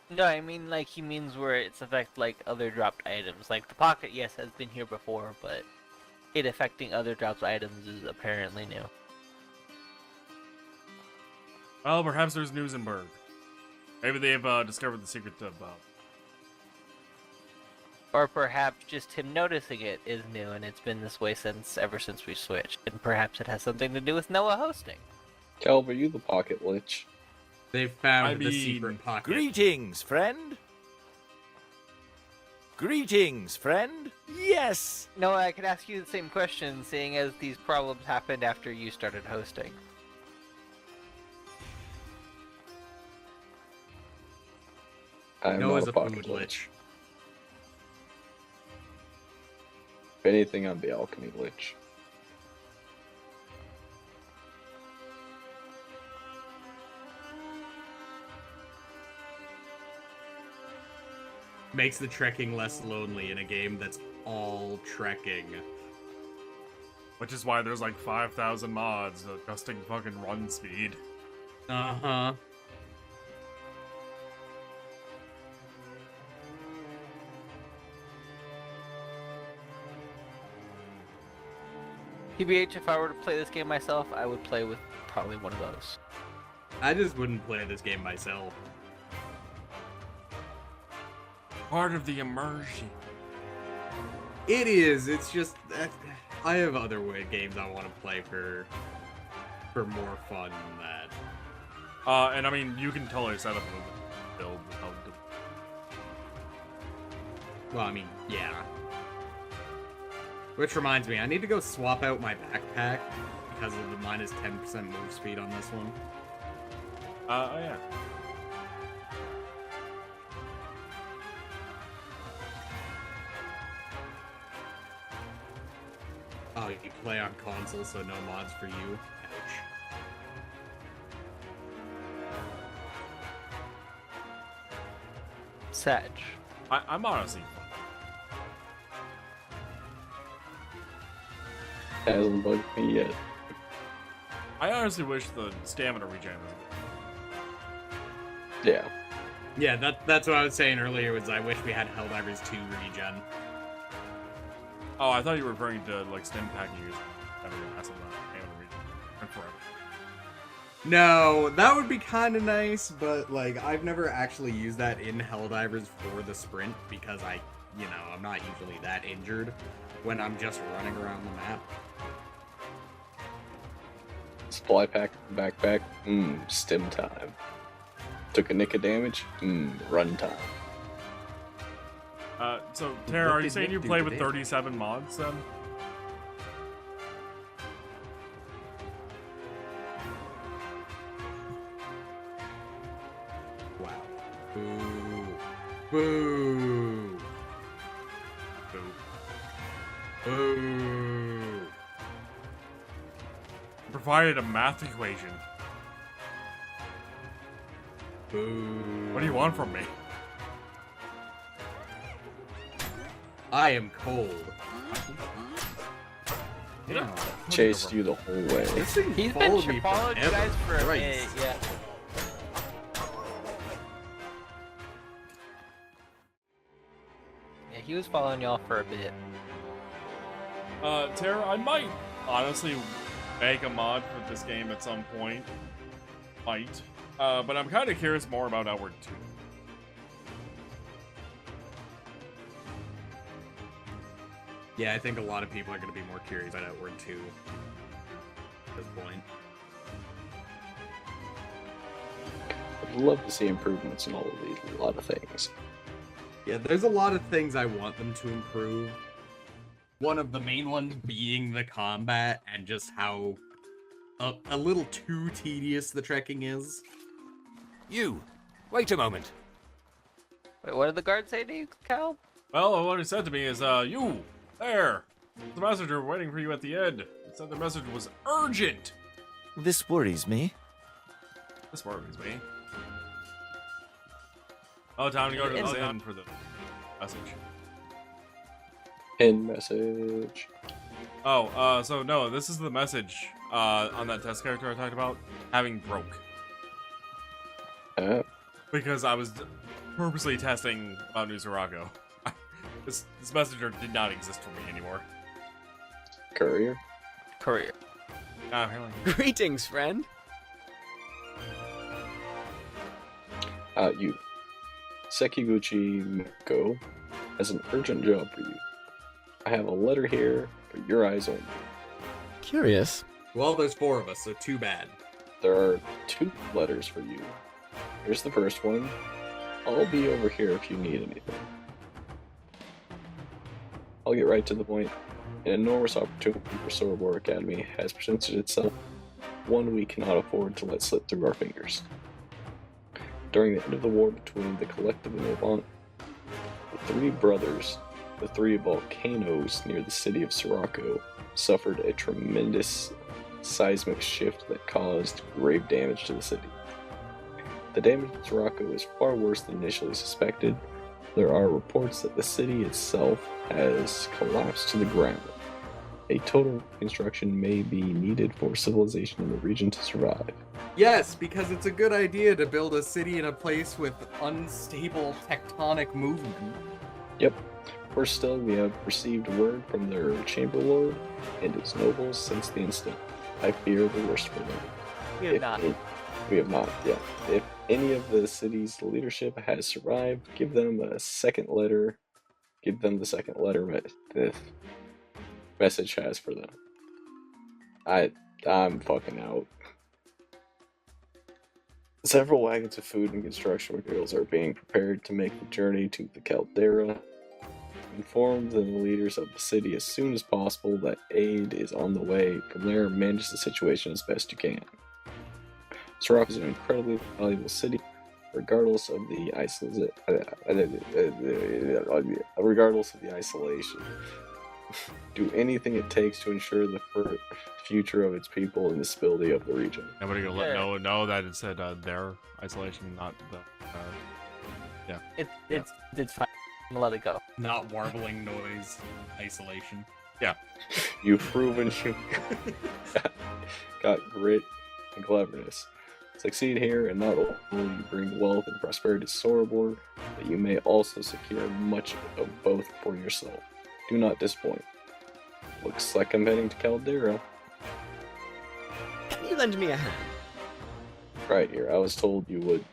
No, I mean like he means where it's affect like other dropped items. Like the pocket, yes, has been here before, but it affecting other dropped items is apparently new. Well, perhaps there's news in Berg. Maybe they've discovered the secret of. Or perhaps just him noticing it is new, and it's been this way ever since we switched. And perhaps it has something to do with Noah hosting. Calv, are you the pocket lich? They've found I the mean, secret pocket. Greetings, friend. Greetings, friend. Yes. Noah, I could ask you the same question, seeing as these problems happened after you started hosting. I'm Noah's not a a pocket food lich. lich. If anything, I'm the alchemy lich. Makes the trekking less lonely in a game that's all trekking. Which is why there's like 5,000 mods adjusting fucking run speed. Uh-huh. TBH, if I were to play this game myself, I would play with probably one of those. I just wouldn't play this game myself. Part of the immersion. It is. It's just I have other games I want to play for more fun than that. And I mean, you can totally set up a build. Well, I mean, yeah. Which reminds me, I need to go swap out my backpack because of the minus 10% move speed on this one. Oh yeah. Oh, you play on console, so no mods for you. Ouch. Sag. I'm honestly. Hasn't bugged me yet. I honestly wish the stamina regen was. Yeah. Yeah, that's what I was saying earlier, was I wish we had Helldivers 2 regen. Oh, I thought you were referring to like stim pack use. Having a massive amount of stamina regen. And forever. No, that would be kind of nice, but like I've never actually used that in Helldivers for the sprint because I'm not usually that injured when I'm just running around the map. Supply pack, backpack, stim time. Took a nick of damage, run time. So Tara, What are you did saying Nick you do play with today? 37 mods then? Wow. Boo. Boo. Boo. Boo. Provided a math equation. Boo. What do you want from me? I am cold. Yeah. Chased you the whole way. This thing He's been followed me following you forever. guys for a Christ. minute, yeah. Yeah, he was following y'all for a bit. Tara, I might honestly make a mod for this game at some point. Might. But I'm kind of curious more about Outward 2. Yeah, I think a lot of people are going to be more curious about Outward 2 at this point. I'd love to see improvements in all of these, a lot of things. Yeah, there's a lot of things I want them to improve. One of the main ones being the combat and just how a little too tedious the trekking is. You. Wait a moment. Wait, what did the guard say to you, Cal? Well, what he said to me is, you, there, the messenger waiting for you at the end. He said the message was urgent. This worries me. This worries me. Oh, time to go to the It's- inn for the message. End message. Oh, so no, this is the message on that test character I talked about having broke. Because I was purposely testing about New Sirocco. This messenger did not exist for me anymore. Courier. Courier. Apparently. Greetings, friend. You. Sekiguchi Miko has an urgent job for you. I have a letter here for your eyes only. Curious. Well, there's 4 of us, so too bad. There are 2 letters for you. Here's the first one. I'll be over here if you need anything. I'll get right to the point. An enormous opportunity for Sorobor Academy has presented itself, one we cannot afford to let slip through our fingers. During the end of the war between the Collective and Levant, the 3 brothers, the 3 volcanoes near the city of Sirocco, suffered a tremendous seismic shift that caused grave damage to the city. The damage to Sirocco is far worse than initially suspected. There are reports that the city itself has collapsed to the ground. A total reconstruction may be needed for civilization in the region to survive. Yes, because it's a good idea to build a city in a place with unstable tectonic movement. Yep. Worse still, we have received word from their Chamberlord and its nobles since the incident. I fear the worst for them. We have not. We have not, yeah. If any of the city's leadership has survived, give them a second letter. Give them the second letter the message has for them. I'm fucking out. Several wagons of food and construction materials are being prepared to make the journey to the Caldera. Inform the leaders of the city as soon as possible that aid is on the way. From there, manage the situation as best you can. Sirocco is an incredibly valuable city, regardless of the isolation. Do anything it takes to ensure the future of its people and the stability of the region. Nobody gonna let Noah know that it said their isolation, not the. It's fine. I'm gonna let it go. Not warbling noise, isolation. Yeah. You've proven you got grit and cleverness. Succeed here, and not only will you bring wealth and prosperity to Sorobor, but you may also secure much of both for yourself. Do not disappoint. Looks like I'm heading to Caldera. Can you lend me a hand? Right here. I was told you would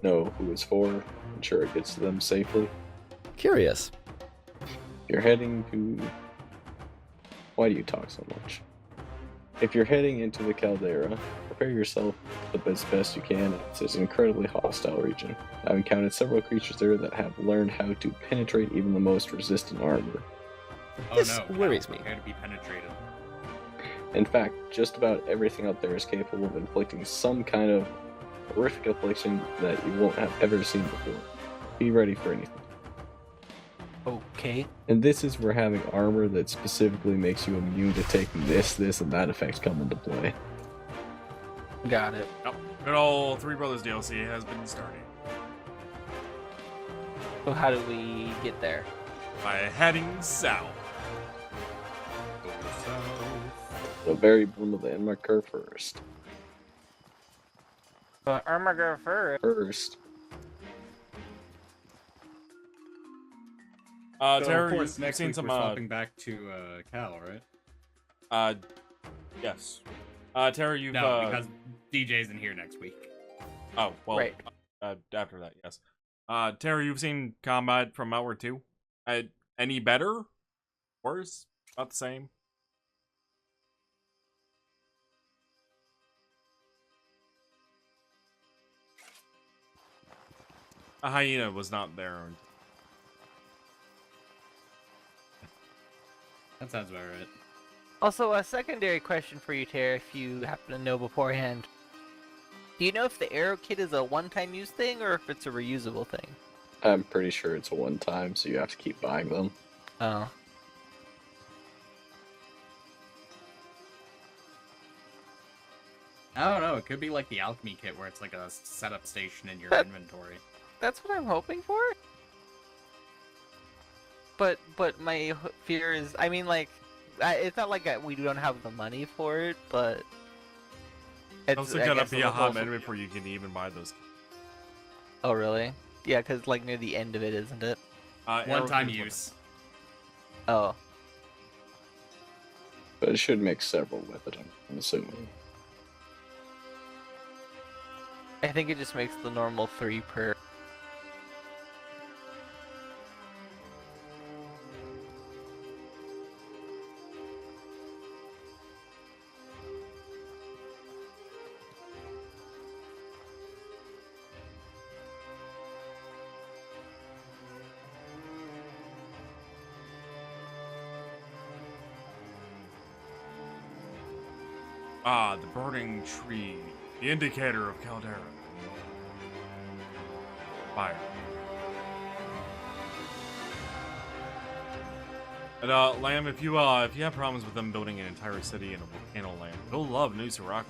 know who it's for, ensure it gets to them safely. Curious. You're heading to... Why do you talk so much? If you're heading into the Caldera, prepare yourself as best you can. It's an incredibly hostile region. I've encountered several creatures there that have learned how to penetrate even the most resistant armor. Oh This no, worries me. prepare to be penetrated. In fact, just about everything out there is capable of inflicting some kind of horrific affliction that you won't have ever seen before. Be ready for anything. Okay. And this is where having armor that specifically makes you immune to taking this, and that effects come into play. Got it. Yep. Good old Three Brothers DLC has been started So how do we get there? by heading south. The very bottom of the end marker first. Armor first. First. So Tara, of course, you've next seen week some. we're swapping back to Cal, right? Yes. Tara, you've. No, because DJ's in here next week. Oh, well. Right. After that, yes. Tara, you've seen Combat from Outward 2. Any better? Worse? About the same? A hyena was not there. That sounds about right. Also, a secondary question for you, Tara, if you happen to know beforehand. Do you know if the arrow kit is a one-time use thing or if it's a reusable thing? I'm pretty sure it's a one-time, so you have to keep buying them. Oh. I don't know. It could be like the alchemy kit where it's like a setup station in your That- inventory. That's what I'm hoping for. But my fear is, I mean, like, it's not like we don't have the money for it, but It's also gotta be a hot minute before you can even buy those. Oh really? Yeah, because like near the end of it, isn't it? One-time use. Oh. But it should make several with it, I'm assuming. I think it just makes the normal 3 per. Ah, the burning tree. The indicator of Caldera. Fire. And Lamb, if you have problems with them building an entire city in a volcano land, you'll love New Soraka.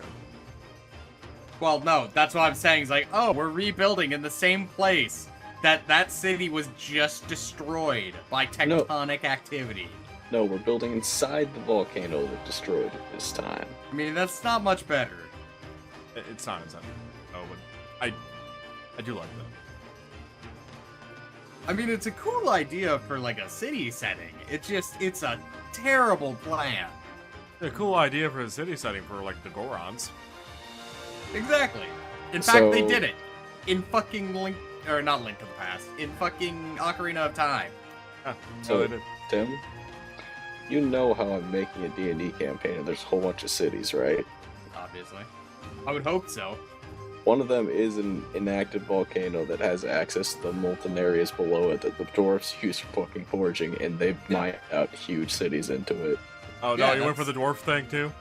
Well, no, that's what I'm saying. It's like, oh, we're rebuilding in the same place that city was just destroyed by tectonic activity. No, we're building inside the volcano that destroyed it this time. I mean, that's not much better. It's not. No, but I do like that. I mean, it's a cool idea for, like, a city setting. It's a terrible plan. A cool idea for a city setting for, like, the Gorons. Exactly. In fact, they did it. In fucking not Link to the Past. In fucking Ocarina of Time. So, Tim, you know how I'm making a D&D campaign and there's a whole bunch of cities, right? Obviously. I would hope so. One of them is an inactive volcano that has access to the molten areas below it that the dwarfs use for fucking foraging, and they mine out huge cities into it. Oh no, you went for the dwarf thing too?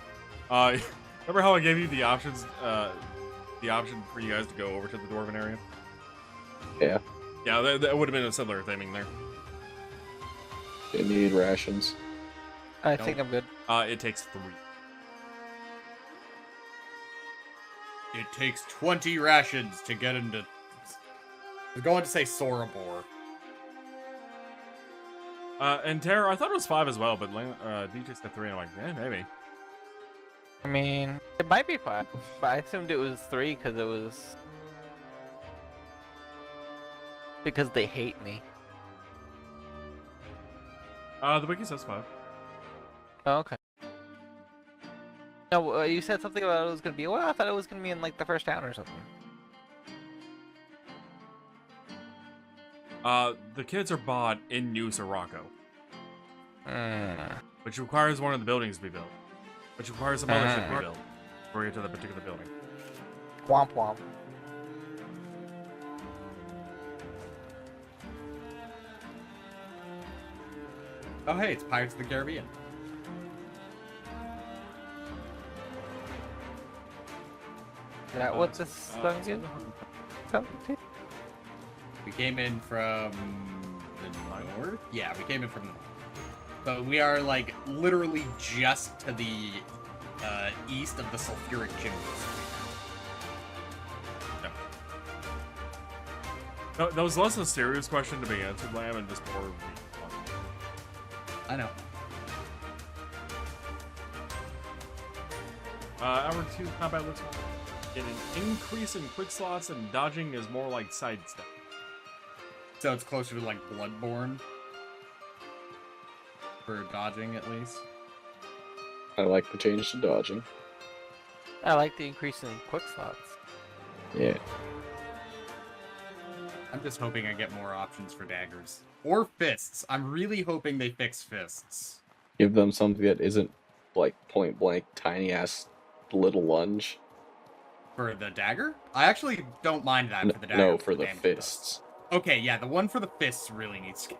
Remember how I gave you the options, the option for you guys to go over to the dwarven area? Yeah. Yeah, that would have been a similar theming there. You need rations. I think I'm good. It takes 3. It takes 20 rations to get into... I was going to say Sorobor. And Terra, I thought it was 5 as well, but DJ said 3, and I'm like, maybe. I mean, it might be 5, but I assumed it was 3 because it was... Because they hate me. The wiki says 5. Oh, okay. No, you said something about it was gonna be. Well, I thought it was gonna be in like the first town or something. The kids are bought in New Soraka, which requires one of the buildings to be built, which requires some other shit to be built before you get to the particular building. Womp womp. Oh hey, it's Pirates of the Caribbean. Is that what this song is? We came in from the north? Yeah, we came in from the north. But we are, like, literally just to the east of the sulfuric chimneys. No, that was less a serious question to be answered, Lamb, and just more... I know. Hour 2 combat looks like get an increase in quick slots, and dodging is more like sidestep. So it's closer to, like, Bloodborne? For dodging, at least? I like the change to dodging. I like the increase in quick slots. Yeah. I'm just hoping I get more options for daggers. Or fists. I'm really hoping they fix fists. Give them something that isn't, like, point-blank, tiny-ass little lunge. For the dagger? I actually don't mind that for the dagger. No, for the damage it does. fists. Okay, yeah, the one for the fists really needs to...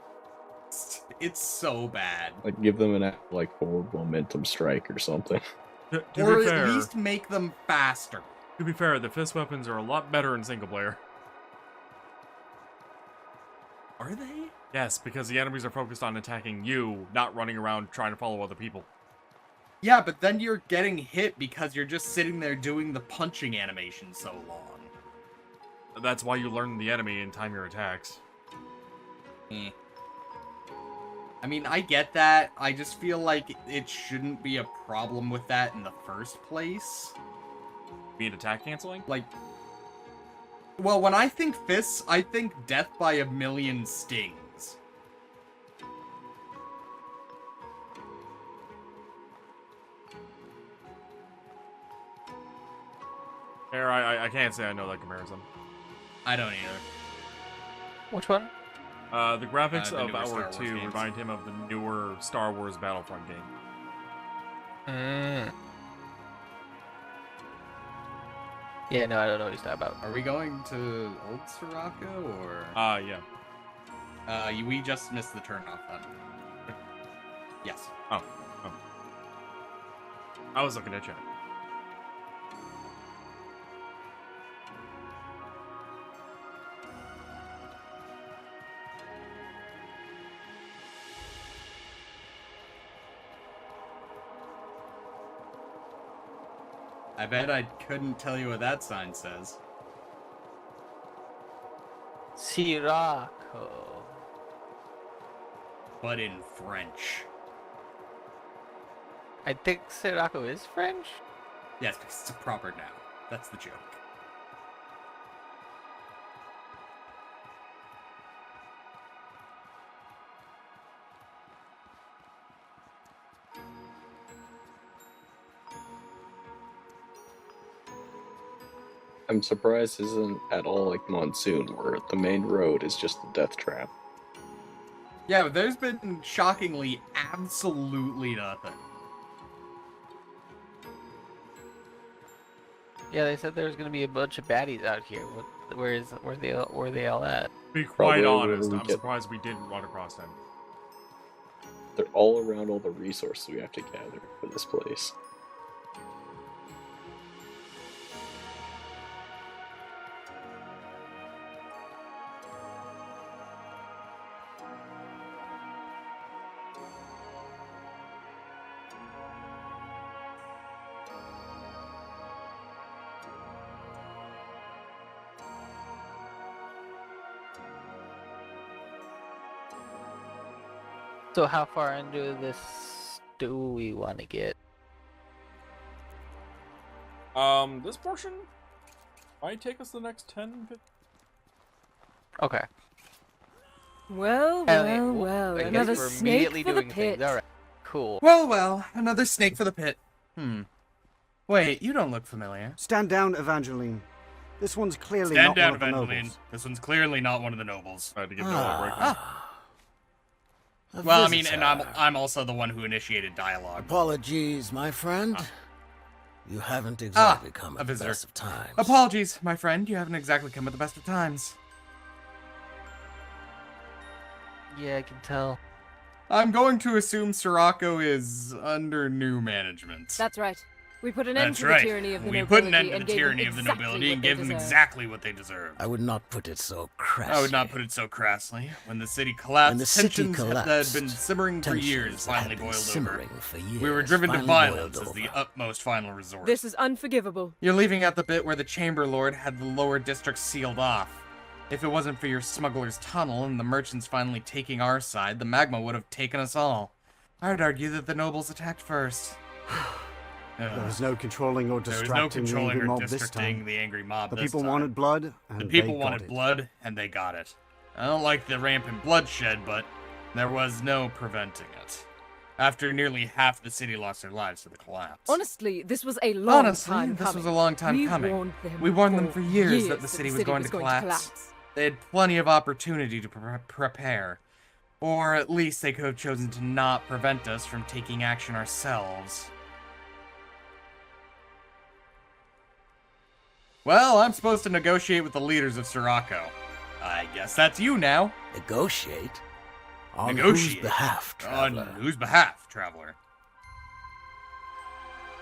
It's so bad. Like, give them an, like, forward momentum strike or something. To Or be fair, at least make them faster. to be fair, the fist weapons are a lot better in single player. Are they? Yes, because the enemies are focused on attacking you, not running around trying to follow other people. Yeah, but then you're getting hit because you're just sitting there doing the punching animation so long. That's why you learn the enemy and time your attacks. Eh. I mean, I get that. I just feel like it shouldn't be a problem with that in the first place. Being attack canceling? Like, well, when I think fists, I think death by a million stings. Fair, I can't say I know that comparison. I don't either. Which one? The graphics The of newer Star Hour Wars 2 games. remind him of the newer Star Wars Battlefront game. Yeah, no, I don't know what he's talking about. Are we going to Old Sirocco, or...? Yeah. We just missed the turnoff then. Yes. Oh. I was looking at chat. I bet I couldn't tell you what that sign says. Sirocco. But in French. I think Sirocco is French? Yes, because it's a proper noun. That's the joke. I'm surprised this isn't at all like Monsoon, where the main road is just a death trap. Yeah, but there's been shockingly absolutely nothing. Yeah, they said there was gonna be a bunch of baddies out here. Where they all at? To be Probably quite where honest, we I'm get- surprised we didn't run across them. They're all around all the resources we have to gather for this place. So how far into this do we want to get? This portion might take us the next 10, 15... Okay. Well, Elliot, well, well, well. I guess Another we're snake immediately for the doing pit. things. All right. Cool. Well, another snake for the pit. Wait, you don't look familiar. Stand down, Evangeline. This one's clearly Stand not down, one of the Evangeline. nobles. This one's clearly not one of the nobles. I had to give Noah a break. Well, I mean, and I'm also the one who initiated dialogue. Apologies, my friend. You haven't exactly come a at the visitor. best of times. Apologies, my friend. You haven't exactly come at the best of times. Yeah, I can tell. I'm going to assume Sirocco is under new management. That's right. We put an end That's to right. the tyranny of the We nobility put an end to and the gave them tyranny of the exactly nobility and what they gave them deserve. exactly what they deserve. I would not put it so crassly. I would not put it so crassly. When the city collapsed, When the city tensions that had collapsed, been simmering for years tensions that finally had been boiled simmering over. for years We were driven to finally violence boiled as the over. utmost final resort. This is unforgivable. You're leaving at the bit where the Chamber Lord had the lower districts sealed off. If it wasn't for your smuggler's tunnel and the merchants finally taking our side, the magma would have taken us all. I'd argue that the nobles attacked first. There was no controlling or There was distracting no the angry controlling or mob this distracting time. the angry mob The this people time. wanted blood, and The they people got wanted it. blood, and they got it. I don't like the rampant bloodshed, but there was no preventing it. After nearly half the city lost their lives to the collapse. Honestly, this was a long Honestly, time this coming. was a long time We coming. warned them We warned them for years that the that city was going to collapse. They had plenty of opportunity to prepare. Or at least they could have chosen to not prevent us from taking action ourselves. Well, I'm supposed to negotiate with the leaders of Sirocco. I guess that's you now. Negotiate? On Negotiate. whose behalf, On traveler? whose behalf, traveler?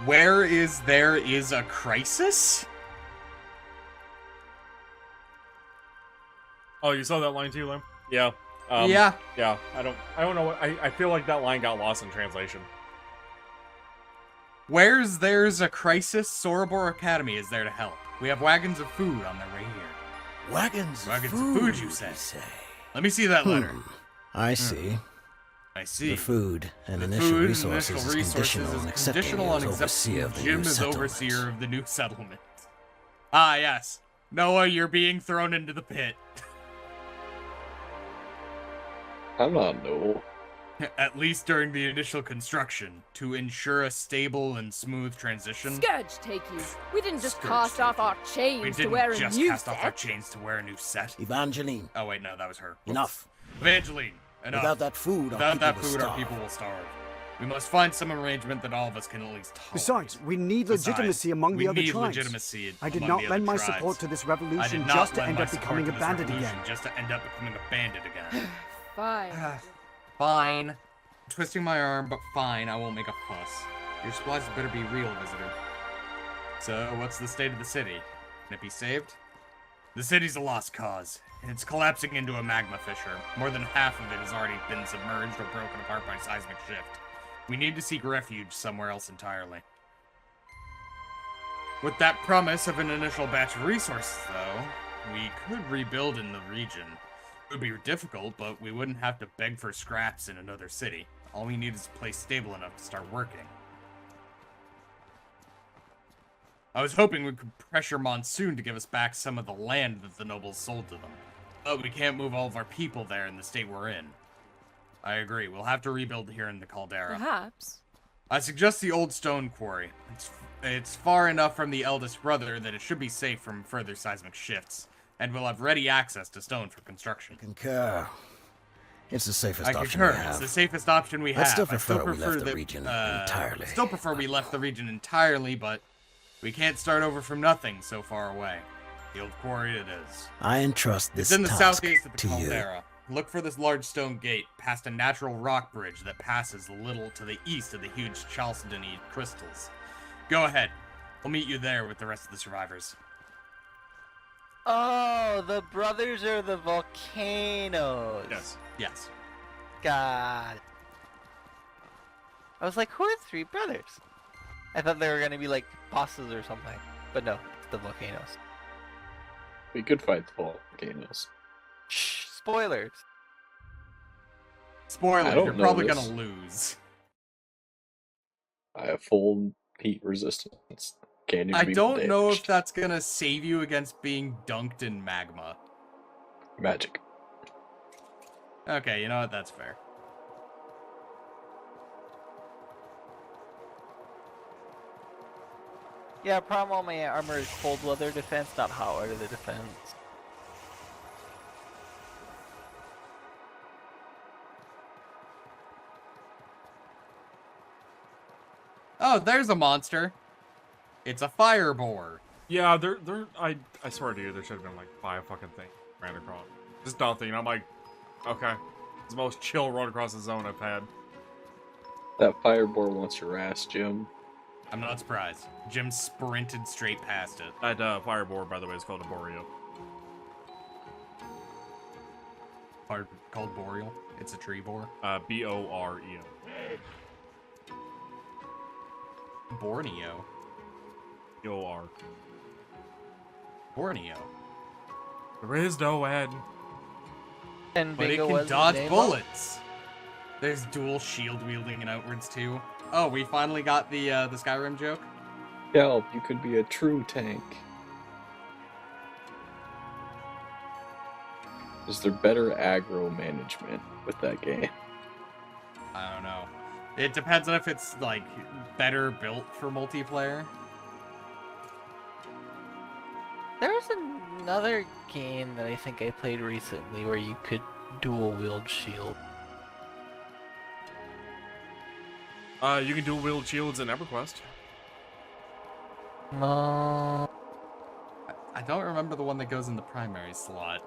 Where is there is a crisis? Oh, you saw that line too, Lim? Yeah. Yeah. Yeah. I don't know what I feel like that line got lost in translation. Where's there's a crisis, Sorobor Academy is there to help. We have wagons of food on their way here. Wagons, Wagons of of food, food, you say? say. Let me see that letter. I see. I see. The food and The initial food and resources initial is resources conditional on is accepting conditional you on as accepting overseer of the Jim new as settlement. overseer of the new settlement. Ah, yes. Noah, you're being thrown into the pit. I'm not no. At least during the initial construction, to ensure a stable and smooth transition. Scourge take you. We didn't just Scourge cast take off our We chains to didn't wear a just new cast off our set. chains to wear a new set. Evangeline, Oh wait, no, that was her. Oops. enough. Evangeline, enough. Without that food, our Without people that will food, our starve. people will starve. We must find some arrangement that all of us can at least tolerate. Besides, we need Besides, legitimacy among the other we need tribes. legitimacy I did among not the lend other my tribes. support to this I revolution did not just to lend end my up support becoming to a this bandit revolution again. Just to end up becoming a bandit again. Fine. Fine. I'm twisting my arm, but fine, I won't make a fuss. Your supplies better be real, visitor. So, what's the state of the city? Can it be saved? The city's a lost cause, and it's collapsing into a magma fissure. More than half of it has already been submerged or broken apart by seismic shift. We need to seek refuge somewhere else entirely. With that promise of an initial batch of resources, though, we could rebuild in the region. It would be difficult, but we wouldn't have to beg for scraps in another city. All we need is a place stable enough to start working. I was hoping we could pressure Monsoon to give us back some of the land that the nobles sold to them. But we can't move all of our people there in the state we're in. I agree, we'll have to rebuild here in the Caldera. Perhaps. I suggest the old stone quarry. It's far enough from the eldest brother that it should be safe from further seismic shifts, and we'll have ready access to stone for construction. Concur. It's the safest I option concur. we have. It's the safest option we I'd have. still I still prefer we left the that, region entirely. Still prefer we left the region entirely, but we can't start over from nothing so far away. The old quarry it is. I entrust this It's in the task southeast of the to you. Caldera. Look for this large stone gate, past a natural rock bridge that passes a little to the east of the huge chalcedony crystals. Go ahead. We'll meet you there with the rest of the survivors. Oh, the brothers are the volcanoes. Yes. Yes. God. I was like, who are three brothers? I thought they were gonna be like bosses or something, but no, it's the volcanoes. We could fight the volcanoes. Shh, spoilers. Spoilers, I don't you're know probably this. gonna lose. I have full heat resistance. Can't even I be don't know if damaged. that's gonna save you against being dunked in magma. Magic. Okay, you know what? That's fair. Yeah, problem all my armor is cold weather defense, not hot weather defense. Oh, there's a monster. It's a fire boar. Yeah, I swear to you, there should have been like 5 fucking things ran across. Just nothing. I'm like, okay. It's the most chill run across the zone I've had. That fireball wants your ass, Jim. I'm not surprised. Jim sprinted straight past it. That fireboard, by the way, is called a Boreal. Called boreal. It's a tree boar. B-O-R-E-O. Borneo. B-O-R. Borneo. There is no end. And But it Bingo can was dodge the name bullets. There's dual shield wielding and outwards too. Oh, we finally got the Skyrim joke. Help, you could be a true tank. Is there better aggro management with that game? I don't know. It depends on if it's like better built for multiplayer. There was another game that I think I played recently where you could dual wield shield. You can dual wield shields in EverQuest. No. I don't remember the one that goes in the primary slot.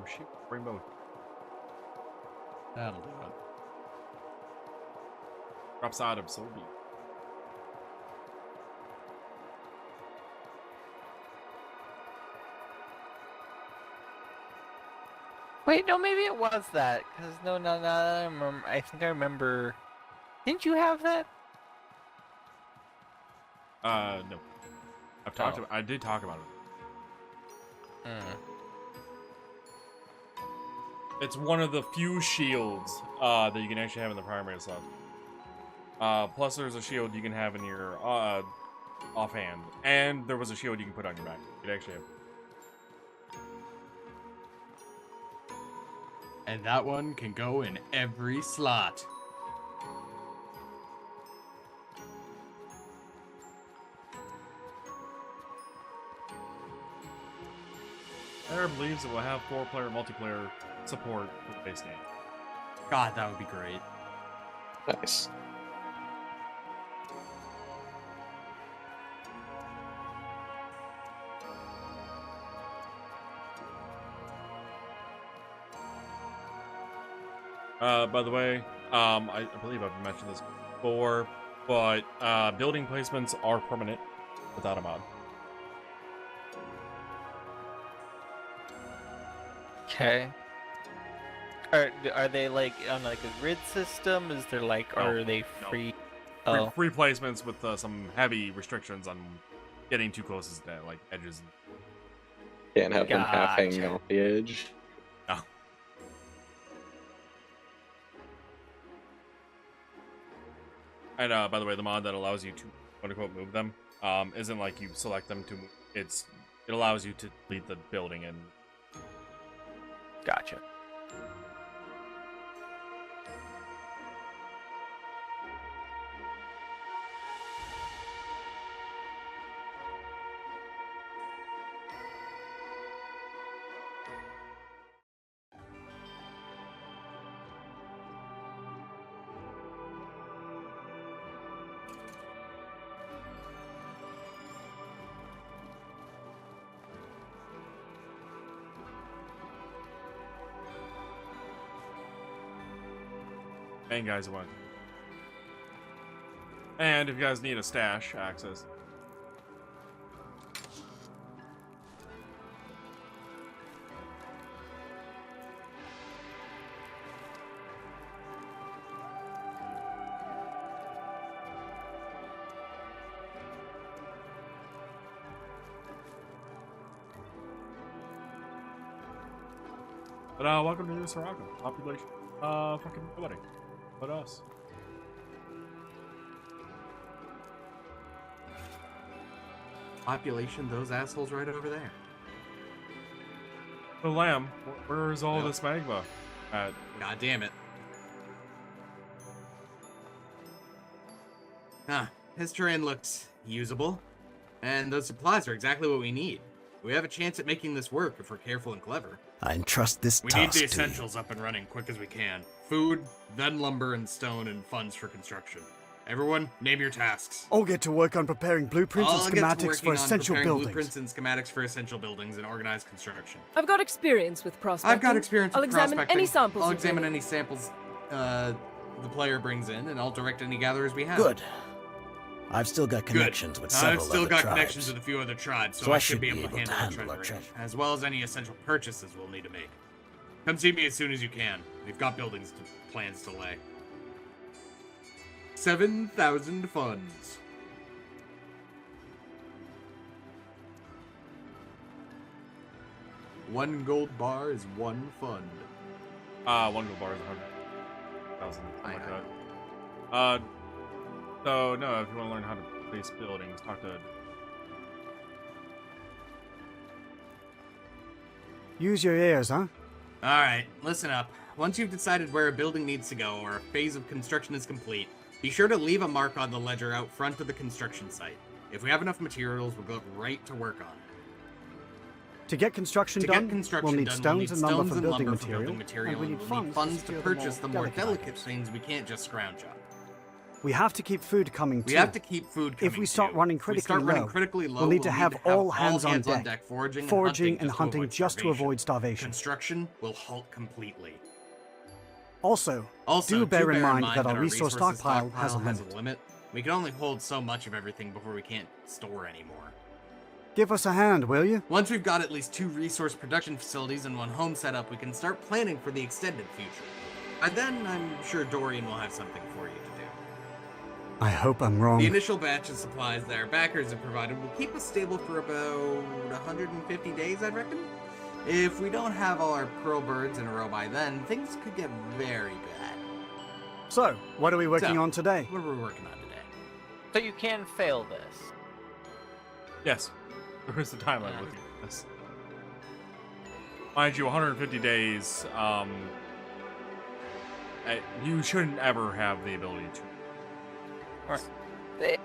Shoot, Rainbow. That'll do it. Drops out of Soul Beat. Wait, no, maybe it was that. Cause no, I remember. I think I remember. Didn't you have that? No. I've talked Oh. about. I did talk about it. It's one of the few shields that you can actually have in the primary slot. Plus, there's a shield you can have in your offhand, and there was a shield you can put on your back. You could actually have. And that one can go in every slot. Air believes it will have 4-player multiplayer support for the base game. God, that would be great. Nice. By the way, I believe I've mentioned this before, but building placements are permanent without a mod. Okay. Are they like on like a grid system? Is there like, No, are they no. free? Free, Oh, free placements with some heavy restrictions on getting too close to like edges. Can't have them half hanging Gotcha. off the edge. No. And by the way, the mod that allows you to quote-unquote move them isn't like you select them to move. It allows you to delete the building and gotcha. main guys want. And if you guys need a stash access. But welcome to New Sirocco. Population, fucking nobody but us. Population, those assholes right over there. The lamb, where's all Yep. this magma at? God damn it. His terrain looks usable, and those supplies are exactly what we need. We have a chance at making this work if we're careful and clever. I entrust this We need task the to you. essentials up and running quick as we can. Food, then lumber and stone and funds for construction. Everyone, name your tasks. I'll get to work on preparing blueprints I'll and get to schematics working for on essential preparing buildings. blueprints and schematics for essential buildings and organized construction. I've got experience with prospecting. I've got experience I'll with examine prospecting. any samples. I'll you examine bring. any samples the player brings in, and I'll direct any gatherers we have. Good. I've still got Good. connections with several I've still other got tribes. connections with a few other tribes, so So I I should be able to handle our our treasure, treasure. as well as any essential purchases we'll need to make. Come see me as soon as you can. We've got plans to lay. 7,000 funds. One gold bar is one fund. 1 gold bar is 100,000, something like that. So no, if you want to learn how to place buildings, talk to. Use your ears, huh? Alright, listen up. Once you've decided where a building needs to go or a phase of construction is complete, be sure to leave a mark on the ledger out front of the construction site. If we have enough materials, we'll go right to work on it. To get construction To done, get construction we'll need done, stones we'll need and lumber stones for and building lumber for material, building material, and we need funds funds to secure purchase the more delicate items. things we can't just scrounge up. We have to keep food coming too. We have to keep food coming If we start too. running If we start critically running low, critically low, we'll need to have all hands on deck, deck, foraging and hunting just to avoid starvation. Construction will halt completely. Also, do bear in mind that our resource stockpile has a limit. We can only hold so much of everything before we can't store anymore. Give us a hand, will you? Once we've got at least 2 resource production facilities and 1 home set up, we can start planning for the extended future. And then I'm sure Dorian will have something for you to do. I hope I'm wrong. The initial batch of supplies that our backers have provided will keep us stable for about 150 days, I'd reckon. If we don't have all our pearl birds in a row by then, things could get very bad. So, what are we working So, on today? What are we working on today? So you can fail this. Yes, there is a timeline with you. Yes. Mind you, 150 days. You shouldn't ever have the ability to.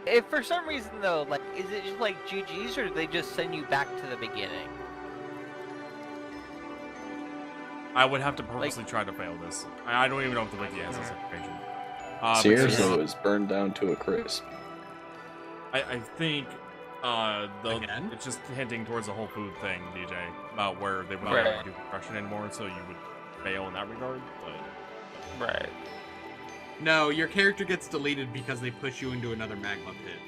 If for some reason though, like, is it just like GG's, or do they just send you back to the beginning? I would have to purposely try to fail this. I don't even know if the wiki has this information. Sierra is burned down to a crisp. I think it's just hinting towards the whole food thing, DJ, about where they would not let you do compression anymore, so you would fail in that regard. But... Right. No, your character gets deleted because they push you into another magma pit.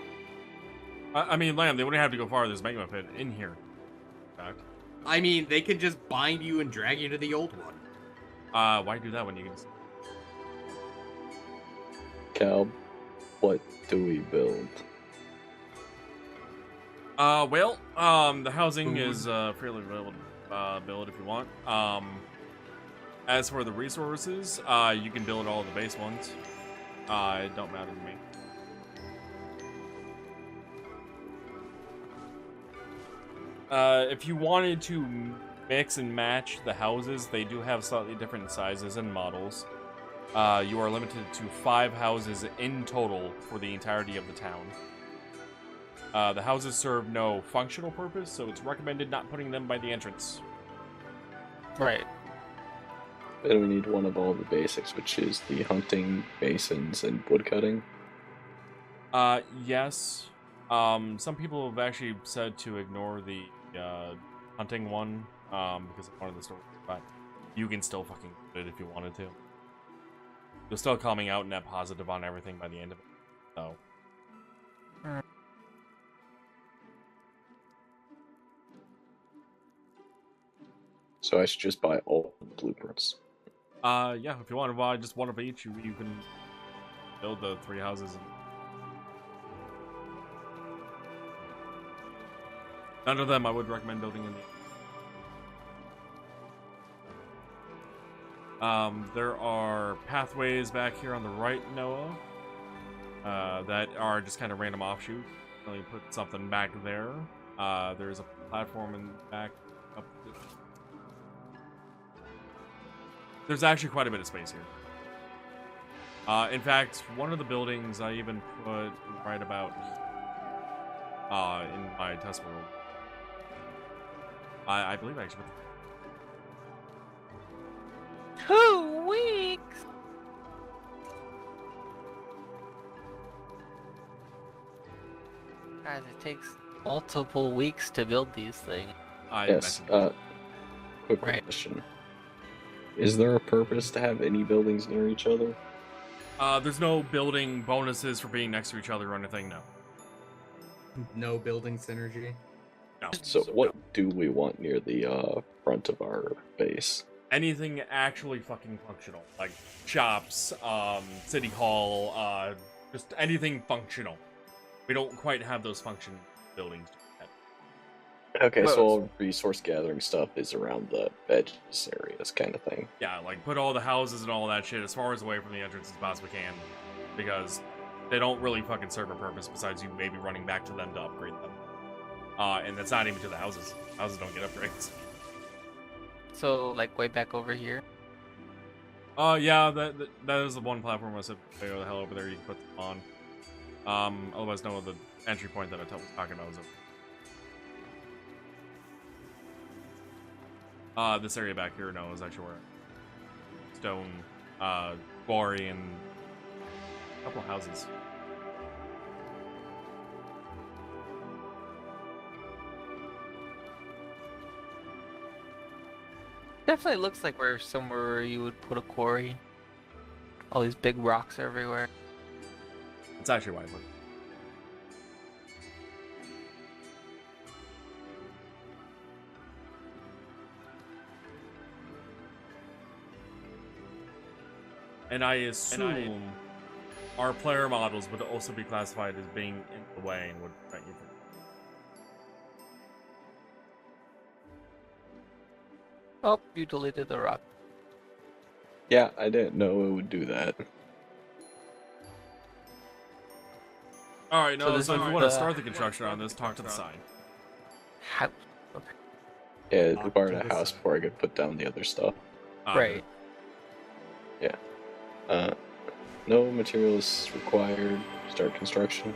I mean, Lamb, they wouldn't have to go far. There's magma pit in here. In fact. I mean, they can just bind you and drag you to the old one. Why do that when you can just... Cal, what do we build? The housing is fairly available to build if you want. As for the resources, you can build all the base ones. It don't matter to me. If you wanted to mix and match the houses, they do have slightly different sizes and models. You are limited to 5 houses in total for the entirety of the town. The houses serve no functional purpose, so it's recommended not putting them by the entrance. Right. And we need one of all the basics, which is the hunting, basins, and woodcutting. Yes. Some people have actually said to ignore the hunting one because of one of the stories, but you can still fucking do it if you wanted to. You're still coming out net positive on everything by the end of it, so. So I should just buy all the blueprints. Yeah, if you want to buy just one of each, you can build the 3 houses. None of them I would recommend building in the... there are pathways back here on the right, Noah, that are just kind of random offshoot. Really put something back there. There's a platform in the back. Up this. There's actually quite a bit of space here. In fact, one of the buildings I even put right about in my test world. I believe I actually put 2 weeks. Guys, it takes multiple weeks to build these things. Yes. Quick question. Is there a purpose to have any buildings near each other? There's no building bonuses for being next to each other or anything, no. No building synergy? No. So what do we want near the front of our base? Anything actually fucking functional. Like shops, city hall, just anything functional. We don't quite have those function buildings yet. Okay, so all resource gathering stuff is around the edges areas kind of thing. Yeah, like put all the houses and all that shit as far as away from the entrance as possibly can. Because they don't really fucking serve a purpose besides you maybe running back to them to upgrade them. And that's not even to the houses. Houses don't get upgrades. So, like, way back over here? Yeah, that is the one platform I said, go the hell over there, you can put them on. Otherwise, no, the entry point that I was talking about was over. This area back here, no, is actually where stone, quarry, and a couple of houses. Definitely looks like we're somewhere where you would put a quarry. All these big rocks everywhere. It's actually why I put it. And I assume our player models would also be classified as being in the way and would prevent you from... Oh, you deleted the rock. Yeah, I didn't know it would do that. Alright, So no, this so if is you want to the- start the construction on this, talk to the side. How? Yeah, it Off required to a the house side. before I could put down the other stuff. Right. No materials required. Start construction.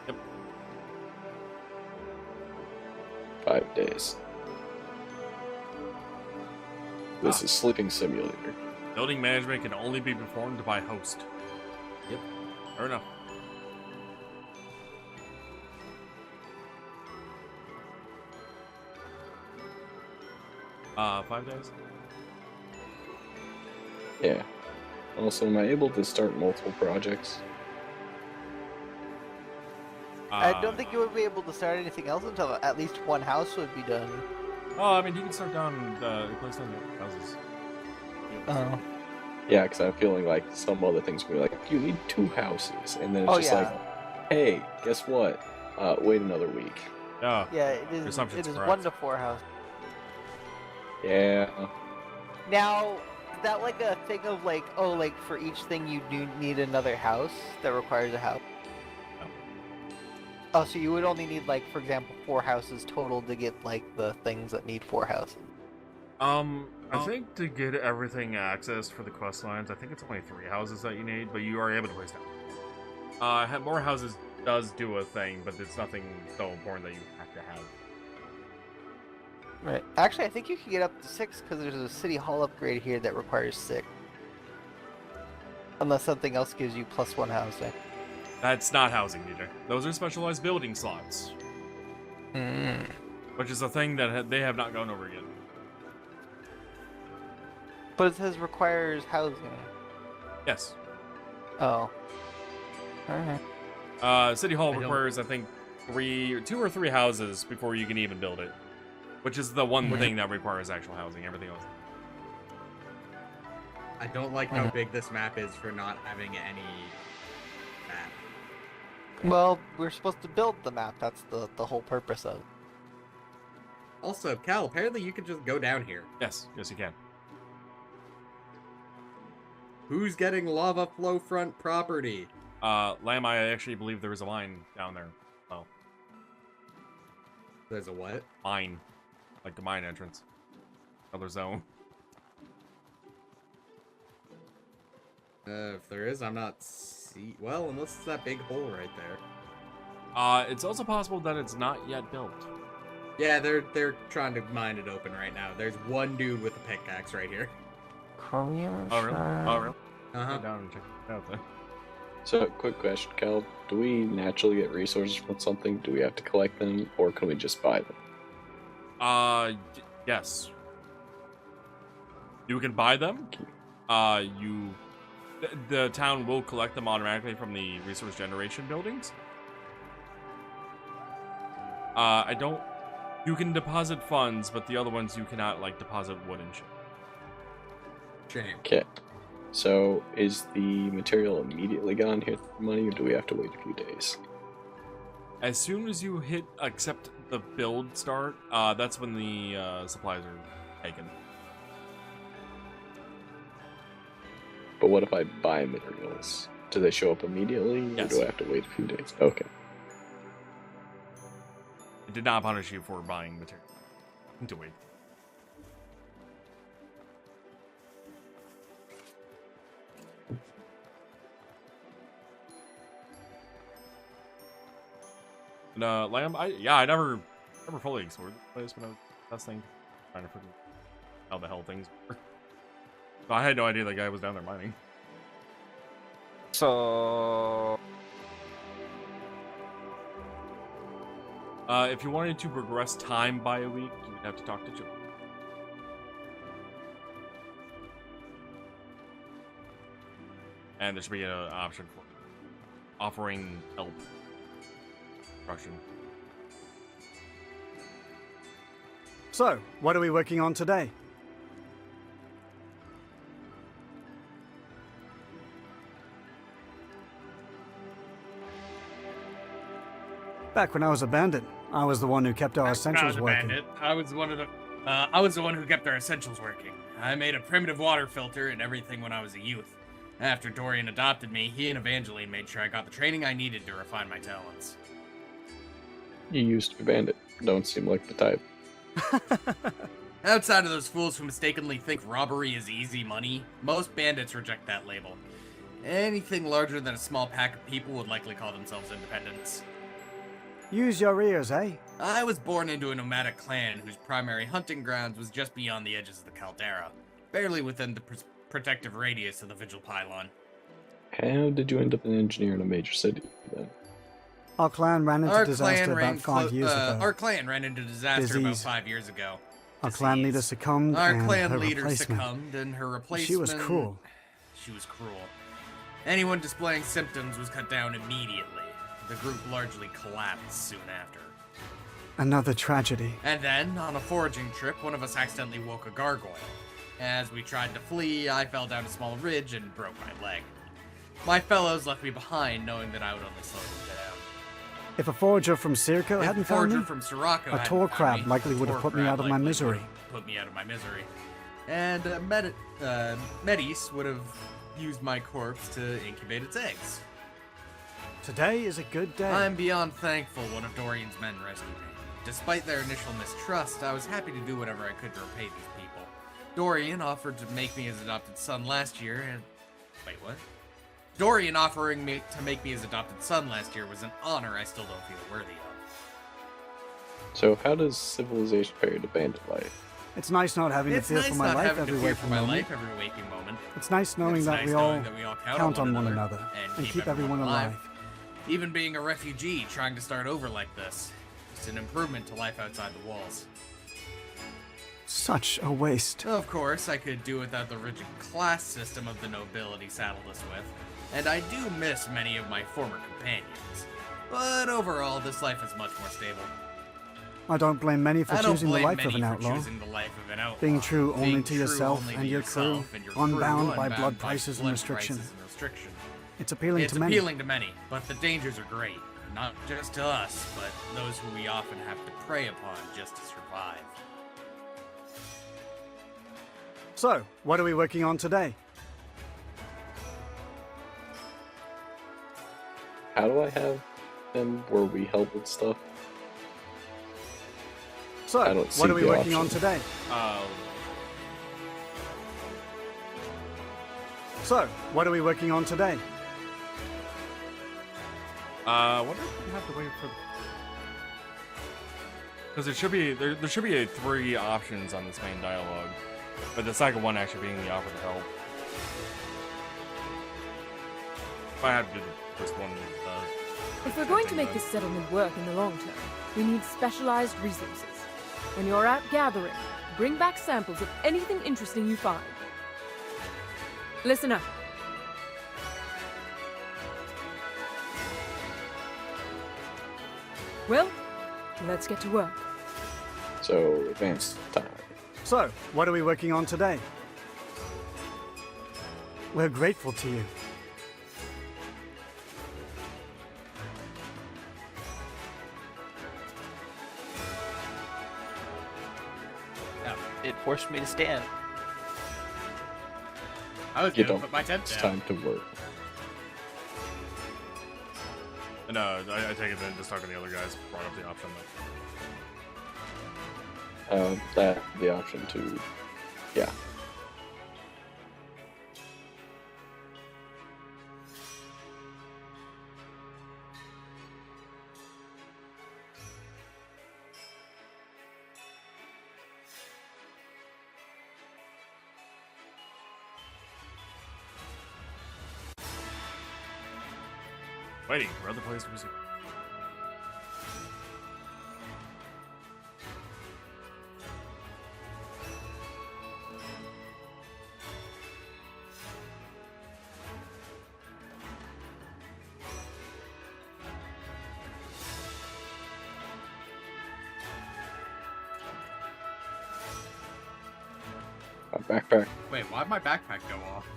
Yep. 5 days. This is Sleeping Simulator. Building management can only be performed by host. Yep. Fair enough. Uh, 5 days? Yeah. Also, am I able to start multiple projects? I don't think you would be able to start anything else until at least one house would be done. Oh, I mean, you can start down place down the houses. Oh. Yeah, because I'm feeling like some other things will be like, you need 2 houses. And then it's Oh, just yeah. like, hey, guess what? Wait another week. Yeah. Yeah, it is. Assumption's It is correct. 1 to 4 house. Yeah. Now, is that like a thing of like, oh, like for each thing you do need another house that requires a house? No. Oh, so you would only need like, for example, 4 houses total to get like the things that need 4 houses. I think to get everything accessed for the quest lines, I think it's only 3 houses that you need, but you are able to place down. More houses does do a thing, but it's nothing so important that you have to have. Right. Actually, I think you can get up to 6 because there's a city hall upgrade here that requires 6. Unless something else gives you +1 housing. That's not housing, DJ. Those are specialized building slots, Hmm. which is a thing that they have not gone over yet. But it says requires housing. Yes. Oh. Alright. City Hall I don't- requires, I think, 2 or 3 houses before you can even build it. Which is the one thing that requires actual housing. Everything else. I don't like how big this map is for not having any map. Well, we're supposed to build the map. That's the whole purpose of it. Also, Cal, apparently you could just go down here. Yes, yes, you can. Who's getting lava flow front property? Lamb, I actually believe there is a mine down there. Oh, There's a what? mine. Like the mine entrance. Another zone. If there is, I'm not well, unless it's that big hole right there. It's also possible that it's not yet built. Yeah, they're trying to mine it open right now. There's one dude with a pickaxe right here. Chromium. Oh, really? Oh, really? Uh-huh. Go down and check it out then. So, quick question, Cal. Do we naturally get resources from something? Do we have to collect them, or can we just buy them? Yes. You can buy them. The town will collect them automatically from the resource generation buildings. You can deposit funds, but the other ones you cannot, like, deposit wood and shit. Shame. Okay. So, is the material immediately gone here for money, or do we have to wait a few days? As soon as you hit accept the build start, that's when the supplies are taken. But what if I buy materials? Do they show up immediately, Yes. or do I have to wait a few days? Okay. It did not punish you for buying material. To wait. And, Lamb, I never fully explored the place when I was testing, trying to figure out how the hell things were. So I had no idea that guy was down there mining. So. If you wanted to progress time by a week, you would have to talk to Joe. And there should be an option for offering help. Russian. So, what are we working on today? Back when I was a bandit, I was the one who kept our essentials working. I was one of the I was the one who kept our essentials working. I made a primitive water filter and everything when I was a youth. After Dorian adopted me, he and Evangeline made sure I got the training I needed to refine my talents. You used to be bandit. Don't seem like the type. Outside of those fools who mistakenly think robbery is easy money, most bandits reject that label. Anything larger than a small pack of people would likely call themselves independents. Use your ears, eh? I was born into a nomadic clan whose primary hunting grounds was just beyond the edges of the Caldera, barely within the protective radius of the Vigil Pylon. How did you end up an engineer in a major city, then? Our clan ran into disaster about 5 years ago. Our clan ran into disaster about 5 years ago. Our clan leader succumbed, Our and clan her leader replacement. succumbed, and her replacement... She was cruel. She was cruel. Anyone displaying symptoms was cut down immediately. The group largely collapsed soon after. Another tragedy. And then, on a foraging trip, one of us accidentally woke a gargoyle. As we tried to flee, I fell down a small ridge and broke my leg. My fellows left me behind, knowing that I would only slow them down. If a forager from Sirko hadn't found me, from Sirocco a tor crab likely would have put me out of my misery. And Metis would have used my corpse to incubate its eggs. Today is a good day. I'm beyond thankful one of Dorian's men rescued me. Despite their initial mistrust, I was happy to do whatever I could to repay these people. Dorian offered to make me his adopted son last year, and... Wait, what? Dorian offering me to make me his adopted son last year was an honor I still don't feel worthy of. So how does civilization compare to bandit life? It's nice not having to fear for my life every waking moment. It's nice knowing that we all count on one another and keep everyone alive. Even being a refugee trying to start over like this, it's an improvement to life outside the walls. Such a waste. Of course, I could do without the rigid class system of the nobility saddled us with, and I do miss many of my former companions. But overall, this life is much more stable. I don't blame many for choosing the life of an outlaw. Being true only to yourself and your crew, unbound by blood prices and restriction. It's appealing to many. It's appealing to many, but the dangers are great. Not just to us, but those who we often have to prey upon just to survive. So, what are we working on today? How do I have them where we help with stuff? So, what are we working on today? So, what are we working on today? I wonder if we have to wait for... Because there should be 3 options on this main dialogue, but the second one actually being the offer to help. I have to do the first one. If we're going to make this settlement work in the long term, we need specialized resources. When you're out gathering, bring back samples of anything interesting you find. Listen up. Well, let's get to work. So, advanced time. So, what are we working on today? We're grateful to you. It forced me to stand. I was gonna put my tent It's down. time to work. No, I take it then just talking to the other guys brought up the option though. That, the option to, yeah. Waiting for other players to resume. My backpack. Wait, why'd my backpack go off?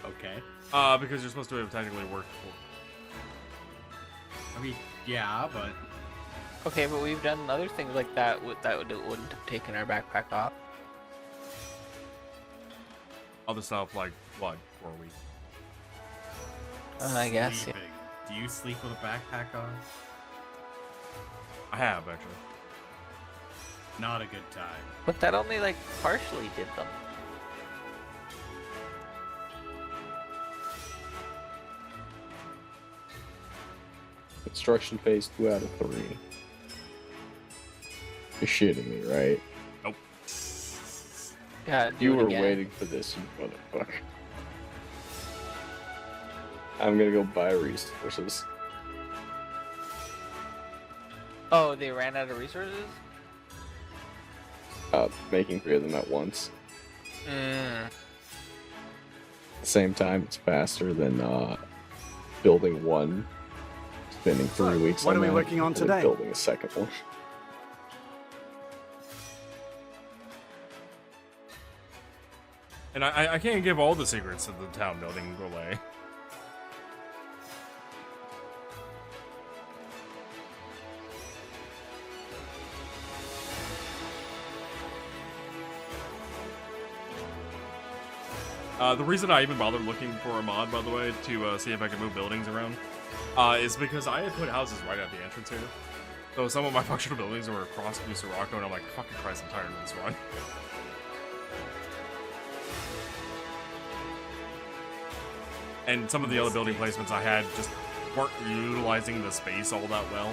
Okay. Because you're supposed to have technically worked for. I mean, yeah, but... Okay, but we've done other things like that wouldn't have taken our backpack off. Other stuff like what for a week. I guess. Yeah. Sleeping. Do you sleep with a backpack on? I have actually. Not a good time. But that only like partially did them. Construction phase 2 out of 3. You're shitting me, right? Nope. Yeah, do You it were again. waiting for this, you motherfucker. I'm gonna go buy resources. Oh, they ran out of resources? Making 3 of them at once. Mm. At the same time, it's faster than building one, spending 3 weeks what on are we that, working on and then today? building a second one. And I can't give all the secrets of the town building away. The reason I even bothered looking for a mod, by the way, to see if I could move buildings around, is because I had put houses right at the entrance here. So some of my functional buildings were across New Sirocco, and I'm like, fucking Christ, I'm tired of this run. And some of the other building placements I had just weren't utilizing the space all that well.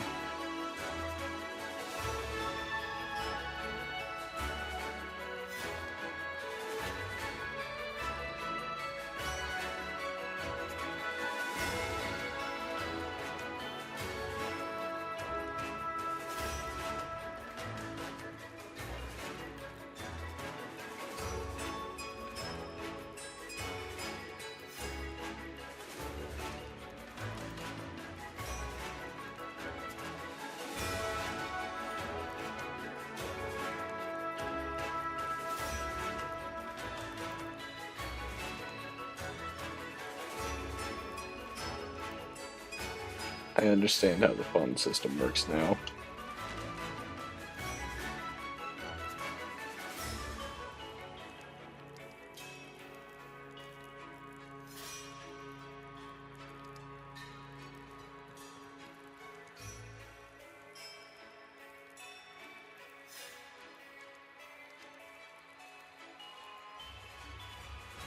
I understand how the fund system works now.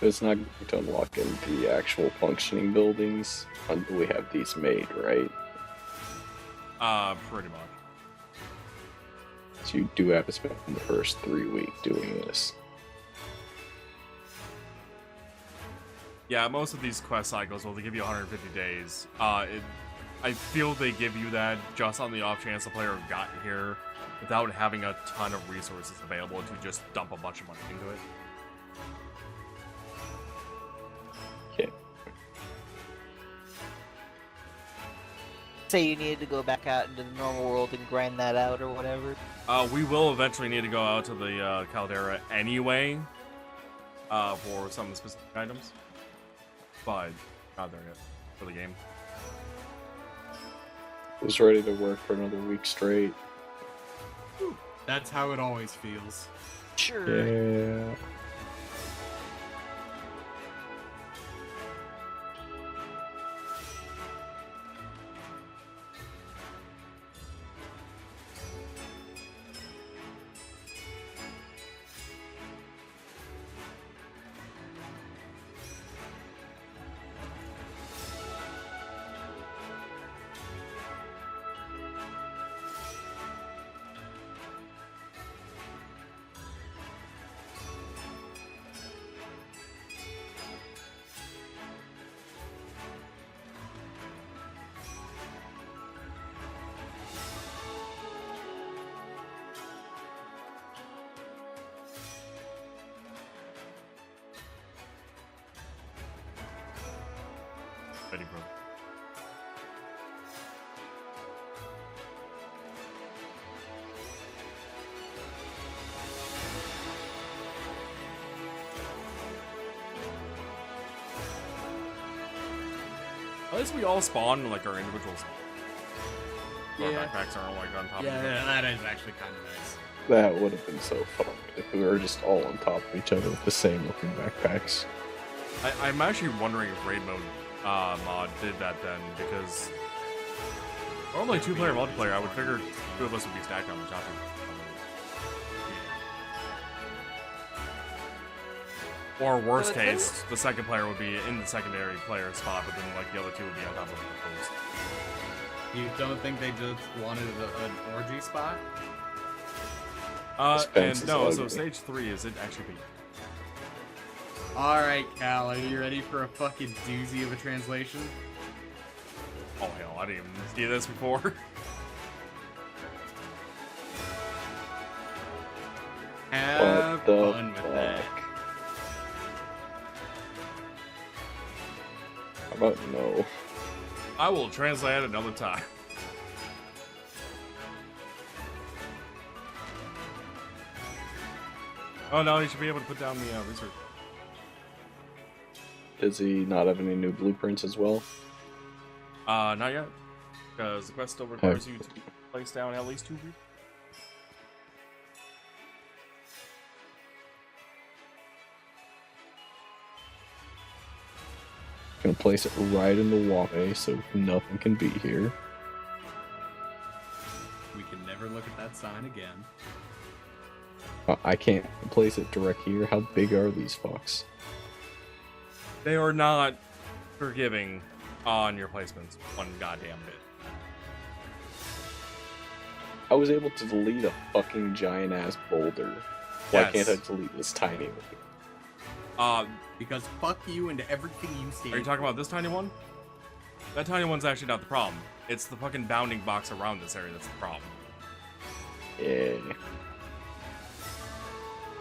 It's not going to unlock into the actual functioning buildings until we have these made, right? Pretty much. So you do have to spend the first 3 weeks doing this. Yeah, most of these quest cycles, well, they give you 150 days. I feel they give you that just on the off chance the player got here without having a ton of resources available to just dump a bunch of money into it. Okay. Say you needed to go back out into the normal world and grind that out or whatever. We will eventually need to go out to the Caldera anyway for some of the specific items, but not there yet for the game. Who's ready to work for another week straight? That's how it always feels. Sure. Yeah. Ready, bro. At least we all spawn like our individuals. hardcore backpacks aren't like on top of each other. Yeah, that is actually kind of nice. That would have been so fun if we were just all on top of each other with the same looking backpacks. I'm actually wondering if raid mode mod did that then, because normally 2-player multiplayer, I would figure 2 of us would be stacked on the top of Or worst case, the second player would be in the secondary player spot, but then like the other 2 would be on top of the post. You don't think they just wanted an orgy spot? And no, so stage 3 is it actually be. Alright, Cal, are you ready for a fucking doozy of a translation? Oh hell, I didn't even see this before. Have fun with that. How about no? I will translate it another time. Oh no, you should be able to put down the research. Does he not have any new blueprints as well? Not yet. Because the quest still requires you to place down at least 2 blueprints. Gonna place it right in the walkway so nothing can be here. We can never look at that sign again. I can't place it direct here. How big are these fucks? They are not forgiving on your placements one goddamn bit. I was able to delete a fucking giant ass boulder. Why Yes. can't I delete this tiny one? Because fuck you and everything you stand Are you talking about this tiny one? That tiny one's actually not the problem. It's the fucking bounding box around this area that's the problem. Yeah.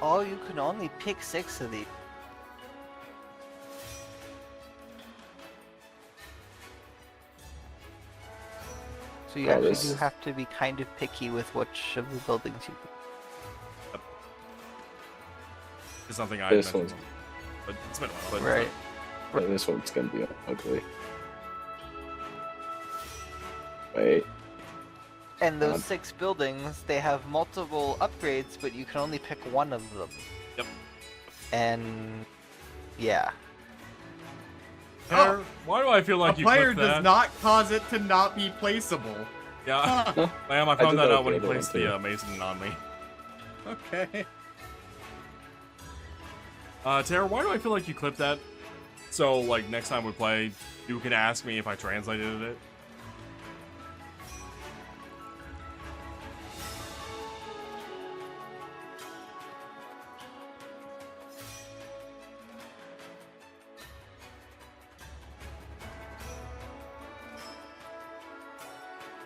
Oh, you can only pick 6 of these. So you actually do have to be kind of picky with which of the buildings you pick. It's something I This mentioned. one's- But it's been a while. Right. Yeah, this one's gonna be ugly. Wait. And those 6 buildings, they have multiple upgrades, but you can only pick one of them. Yep. And yeah. Pear, why do I feel like a you player clipped that? does not cause it to not be placeable. Yeah, Huh. Lamb, I I found did that that out when with you the other placed one, the too. Mason on me. Okay. Tara, why do I feel like you clipped that? So, like, next time we play, you can ask me if I translated it.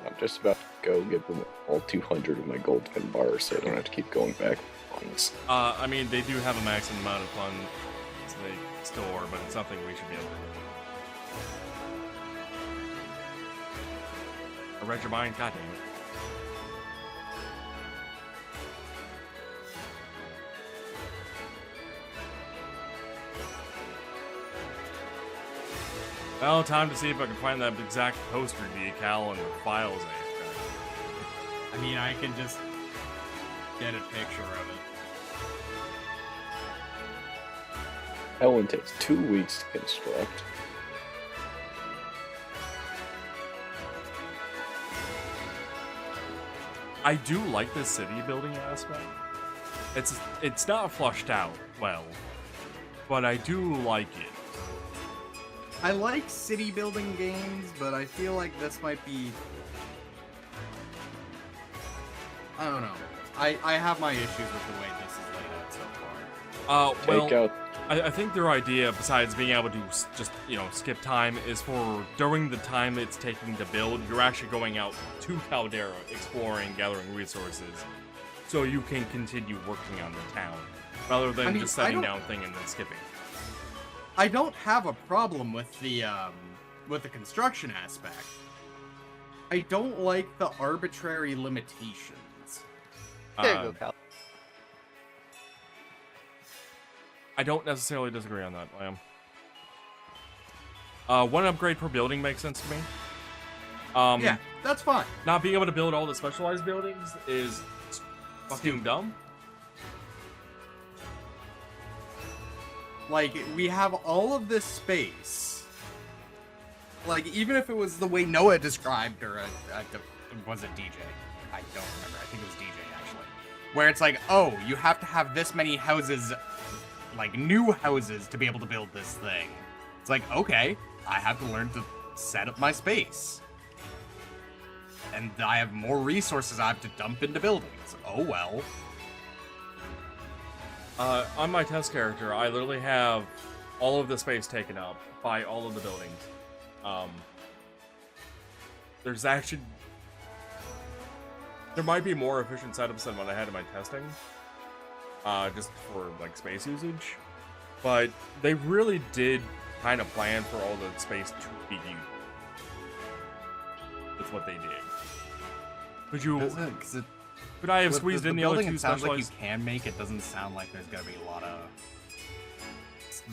I'm just about to go give them all 200 of my gold pin bars so I don't have to keep going back on this. I mean, they do have a maximum amount of funds they store, but it's something we should be able to do. I read your mind, goddamn it. Well, time to see if I can find that exact poster decal and the files I mean, I can just get a picture of it. That one takes 2 weeks to construct. I do like this city building aspect. It's not flushed out well, but I do like it. I like city building games, but I feel like this might be... I don't know. I have my issues with the way this is laid out so far. Well, Take out. I think their idea, besides being able to just, you know, skip time, is for during the time it's taking to build, you're actually going out to Caldera, exploring, gathering resources, so you can continue working on the town, rather than I mean, just setting down thing and then skipping. I don't have a problem with the construction aspect. I don't like the arbitrary limitations. There you go, Cal. I don't necessarily disagree on that, Lamb. One upgrade per building makes sense to me. Yeah. That's fine. Not being able to build all the specialized buildings is fucking dumb. Like, we have all of this space. Like, even if it was the way Noah described, or was it DJ? I don't remember. I think it was DJ, actually. Where it's like, oh, you have to have this many houses, like, new houses, to be able to build this thing. It's like, okay, I have to learn to set up my space. And I have more resources I have to dump into buildings. Oh, well. On my test character, I literally have all of the space taken up by all of the buildings. There's actually... There might be more efficient setups than what I had in my testing. Just for, like, space usage. But they really did kind of plan for all the space to be used. That's what they did. Could I have squeezed in the other two specialized? It sounds like you can make it. Doesn't sound like there's gonna be a lot of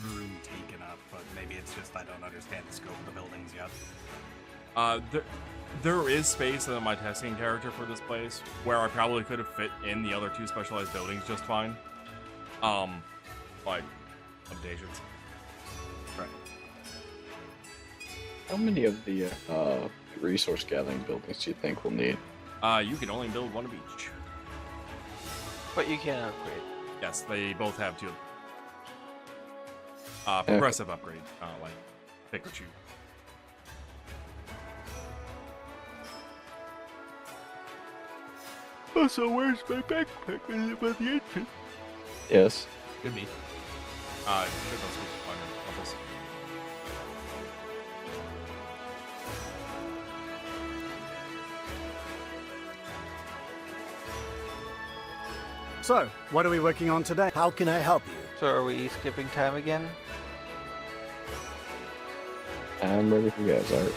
room taken up, but maybe it's just I don't understand the scope of the buildings yet. There is space in my testing character for this place where I probably could have fit in the other two specialized buildings just fine. Like limitations. Right. How many of the resource gathering buildings do you think we'll need? You can only build one of each. But you can upgrade. Yes, they both have two. Progressive upgrade, like pick or choose. Oh, so where's my backpack? Is it by the entrance? Yes. Could be. Should go on your levels. So, what are we working on today? How can I help you? So are we skipping time again? I'm ready for you guys, Art.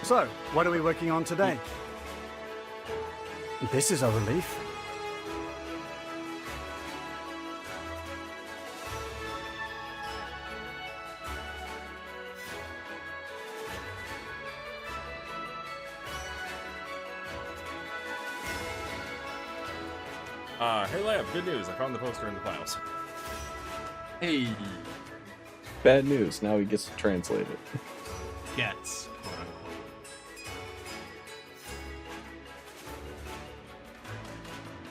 So, what are we working on today? This is a relief. Hey Lab, good news. I found the poster in the files. Hey, Bad news. Now he gets to translate it. gets, quote unquote.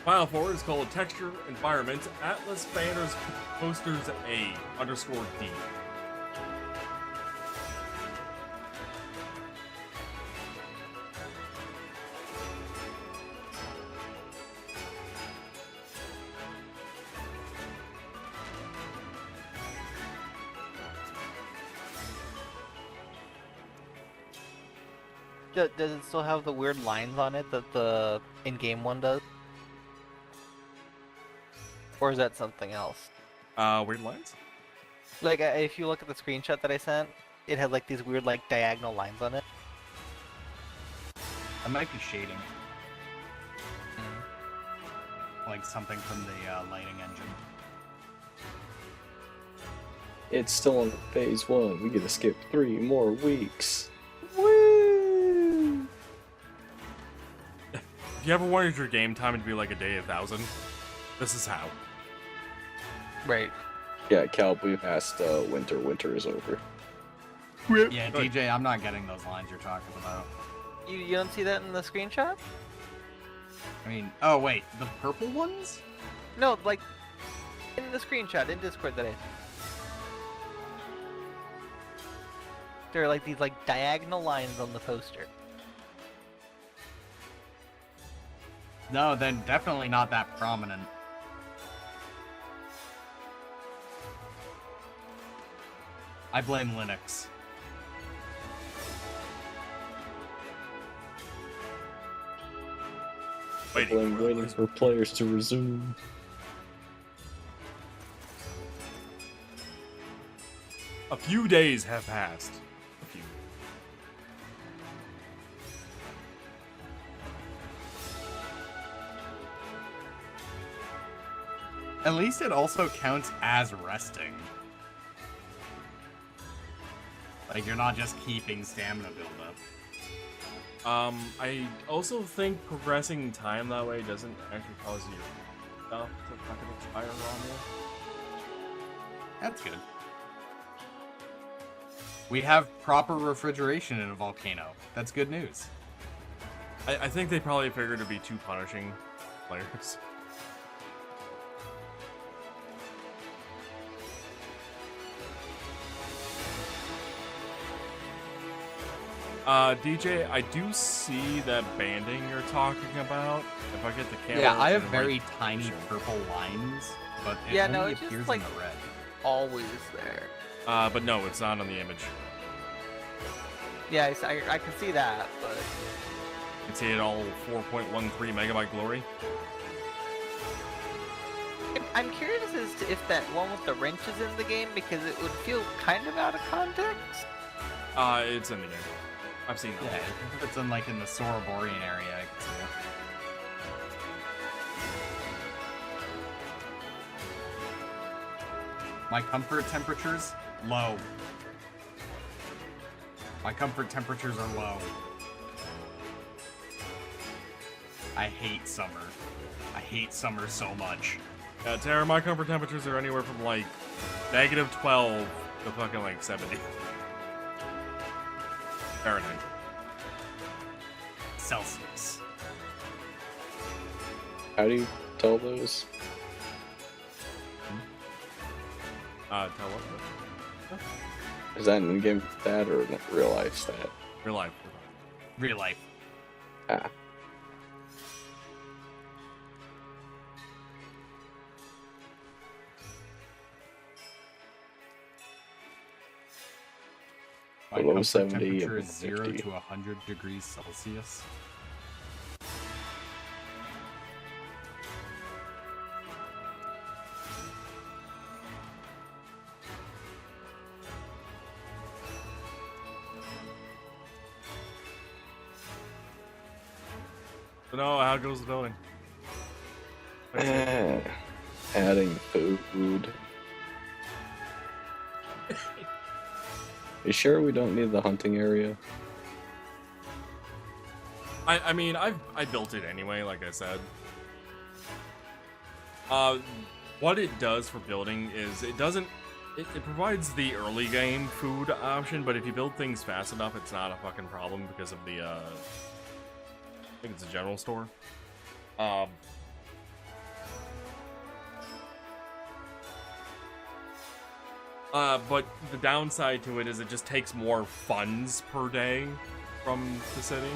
File forward is called Texture Environment Atlas Banners Posters A_D. Does it still have the weird lines on it that the in-game one does? Or is that something else? Weird lines? Like, if you look at the screenshot that I sent, it had like these weird like diagonal lines on it. That might be shading. Like something from the lighting engine. It's still on phase 1. We get to skip 3 more weeks. If you ever wanted your game time to be like a day 1,000, this is how. Right. Yeah, Cal, we passed winter. Winter is over. Yeah, DJ, I'm not getting those lines you're talking about. You don't see that in the screenshot? I mean, oh wait, the purple ones? No, like in the screenshot in Discord that I. There are like these like diagonal lines on the poster. No, they're definitely not that prominent. I blame Linux. Waiting for players to resume. A few days have passed. A few. At least it also counts as resting. Like, you're not just keeping stamina buildup. I also think progressing time that way doesn't actually cause your stuff to fucking expire on you. That's good. We have proper refrigeration in a volcano. That's good news. I think they probably figured it'd be too punishing players. DJ, I do see that banding you're talking about. If I get the camera, Yeah, I have very tiny purple lines, but it only it's appears just like in the red. always there. But no, it's not on the image. Yeah, I can see that, but You can see it all 4.13 megabyte glory. I'm curious as to if that one with the wrench is in the game, because it would feel kind of out of context. It's in the game. I've seen that. Yeah, if it's in like in the Soroborian area, I can see it. My comfort temperatures, low. My comfort temperatures are low. I hate summer. I hate summer so much. Yeah, Tara, my comfort temperatures are anywhere from like -12 to fucking like 70. Fahrenheit. Celsius. How do you tell those? Tell what? Is that an in-game stat or a real life stat? Real life. Real life. Ah. My Below comfort 70 temperature and is 0 50. to 100 degrees Celsius. So no, how goes the building? Adding food. You sure we don't need the hunting area? I mean, I built it anyway, like I said. What it does for building is it provides the early game food option, but if you build things fast enough, it's not a fucking problem because of the, I think it's a general store. But the downside to it is it just takes more funds per day from the city.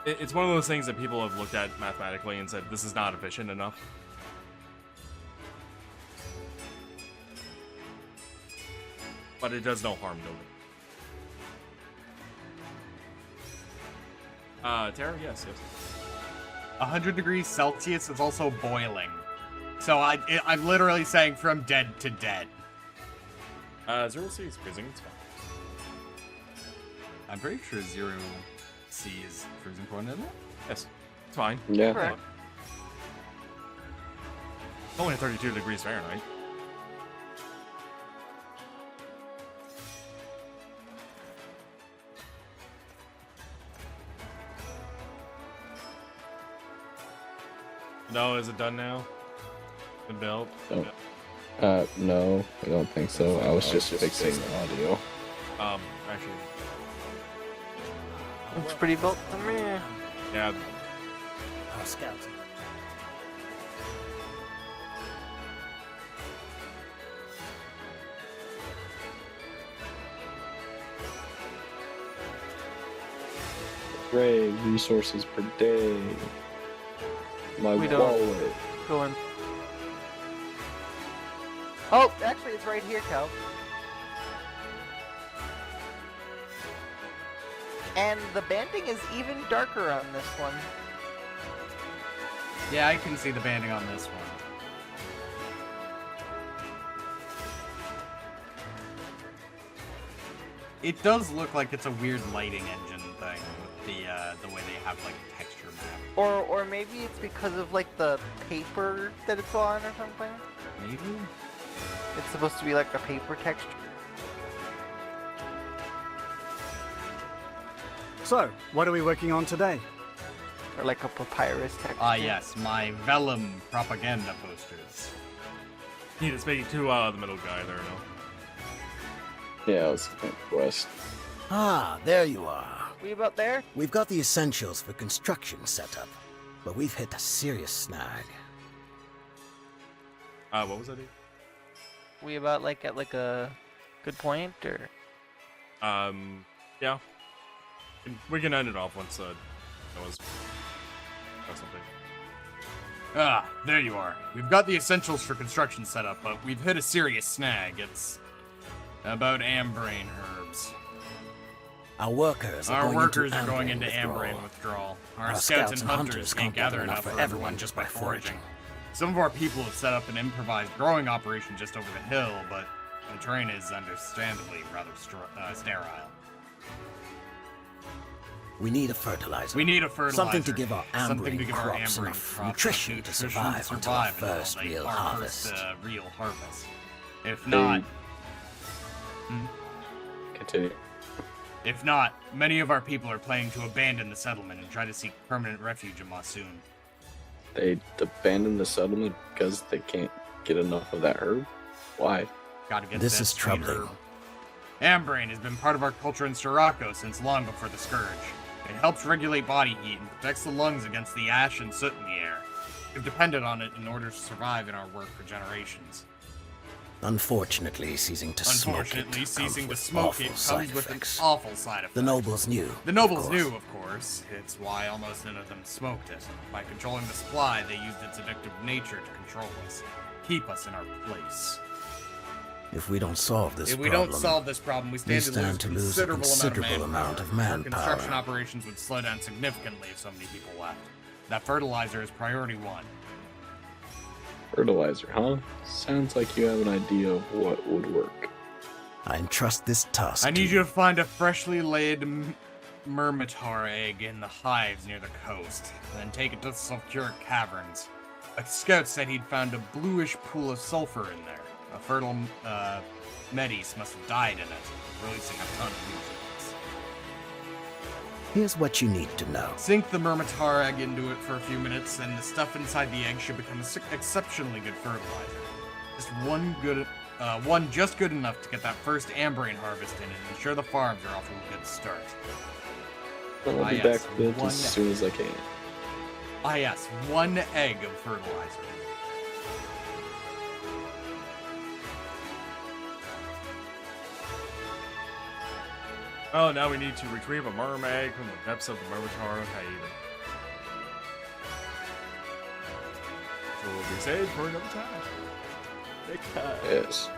It's one of those things that people have looked at mathematically and said, this is not efficient enough. But it does no harm building. Tara, yes. 100 degrees Celsius is also boiling. So I'm literally saying from dead to dead. 0 C is freezing, it's fine. I'm pretty sure 0 C is freezing point, isn't it? Yes, it's fine. Yeah. Correct. It's only 32 degrees Fahrenheit. No, is it done now? Been built? No, I don't think so. I was just fixing the audio. Actually, Looks pretty built to me. yeah. Scouting. Hooray, resources per day. My We don't- wallet. Going. Oh, actually, it's right here, Cal. And the banding is even darker on this one. Yeah, I can see the banding on this one. It does look like it's a weird lighting engine thing with the way they have like a texture map. Or maybe it's because of like the paper that it's on or something. Maybe? It's supposed to be like a paper texture. So, what are we working on today? Or like a papyrus text. Yes, my vellum propaganda posters. Need to speak to the middle guy there, no? Yeah, let's west. Ah, there you are. We about there? We've got the essentials for construction set up, but we've hit a serious snag. What was that? We about like at like a good point, or? Yeah. We can end it off once that was something. There you are. We've got the essentials for construction set up, but we've hit a serious snag. It's about ambrain herbs. Our workers are going into ambrain withdrawal. Our scouts and hunters can't gather enough for everyone just by foraging. Some of our people have set up an improvised growing operation just over the hill, but the terrain is understandably rather sterile. We need a fertilizer. Something to give our ambrain crops enough nutrition to survive until our first real harvest. If not... Continue. If not, many of our people are planning to abandon the settlement and try to seek permanent refuge in Monsoon. They abandoned the settlement because they can't get enough of that herb? Why? Gotta get This that is sweet troubling. herb. Ambrain has been part of our culture in Sirocco since long before the Scourge. It helps regulate body heat and protects the lungs against the ash and soot in the air. We've depended on it in order to survive in our work for generations. Unfortunately, ceasing to smoke it comes with an awful side effect. The nobles knew. The nobles knew, of course. It's why almost none of them smoked it. By controlling the supply, they used its addictive nature to control us, keep us in our place. If we don't solve this we stand to lose a considerable amount of manpower. Construction operations would slow down significantly if so many people left. That fertilizer is priority one. Fertilizer, huh? Sounds like you have an idea of what would work. I entrust this task. I need you to find a freshly laid Myrmitar egg in the hives near the coast, then take it to the sulfuric caverns. A scout said he'd found a bluish pool of sulfur in there. A fertile Metis must have died in it, releasing a ton of nutrients. Here's what you need to know. Sink the Myrmitar egg into it for a few minutes, and the stuff inside the egg should become exceptionally good fertilizer. Just one just good enough to get that first ambrain harvest in and ensure the farms are off to a good start. I'll be back with it as soon as I can. Yes, 1 egg of fertilizer. Oh, now we need to retrieve a mermaid from the depths of the Myrmitar Haven. So we'll be saved for another time. Yes.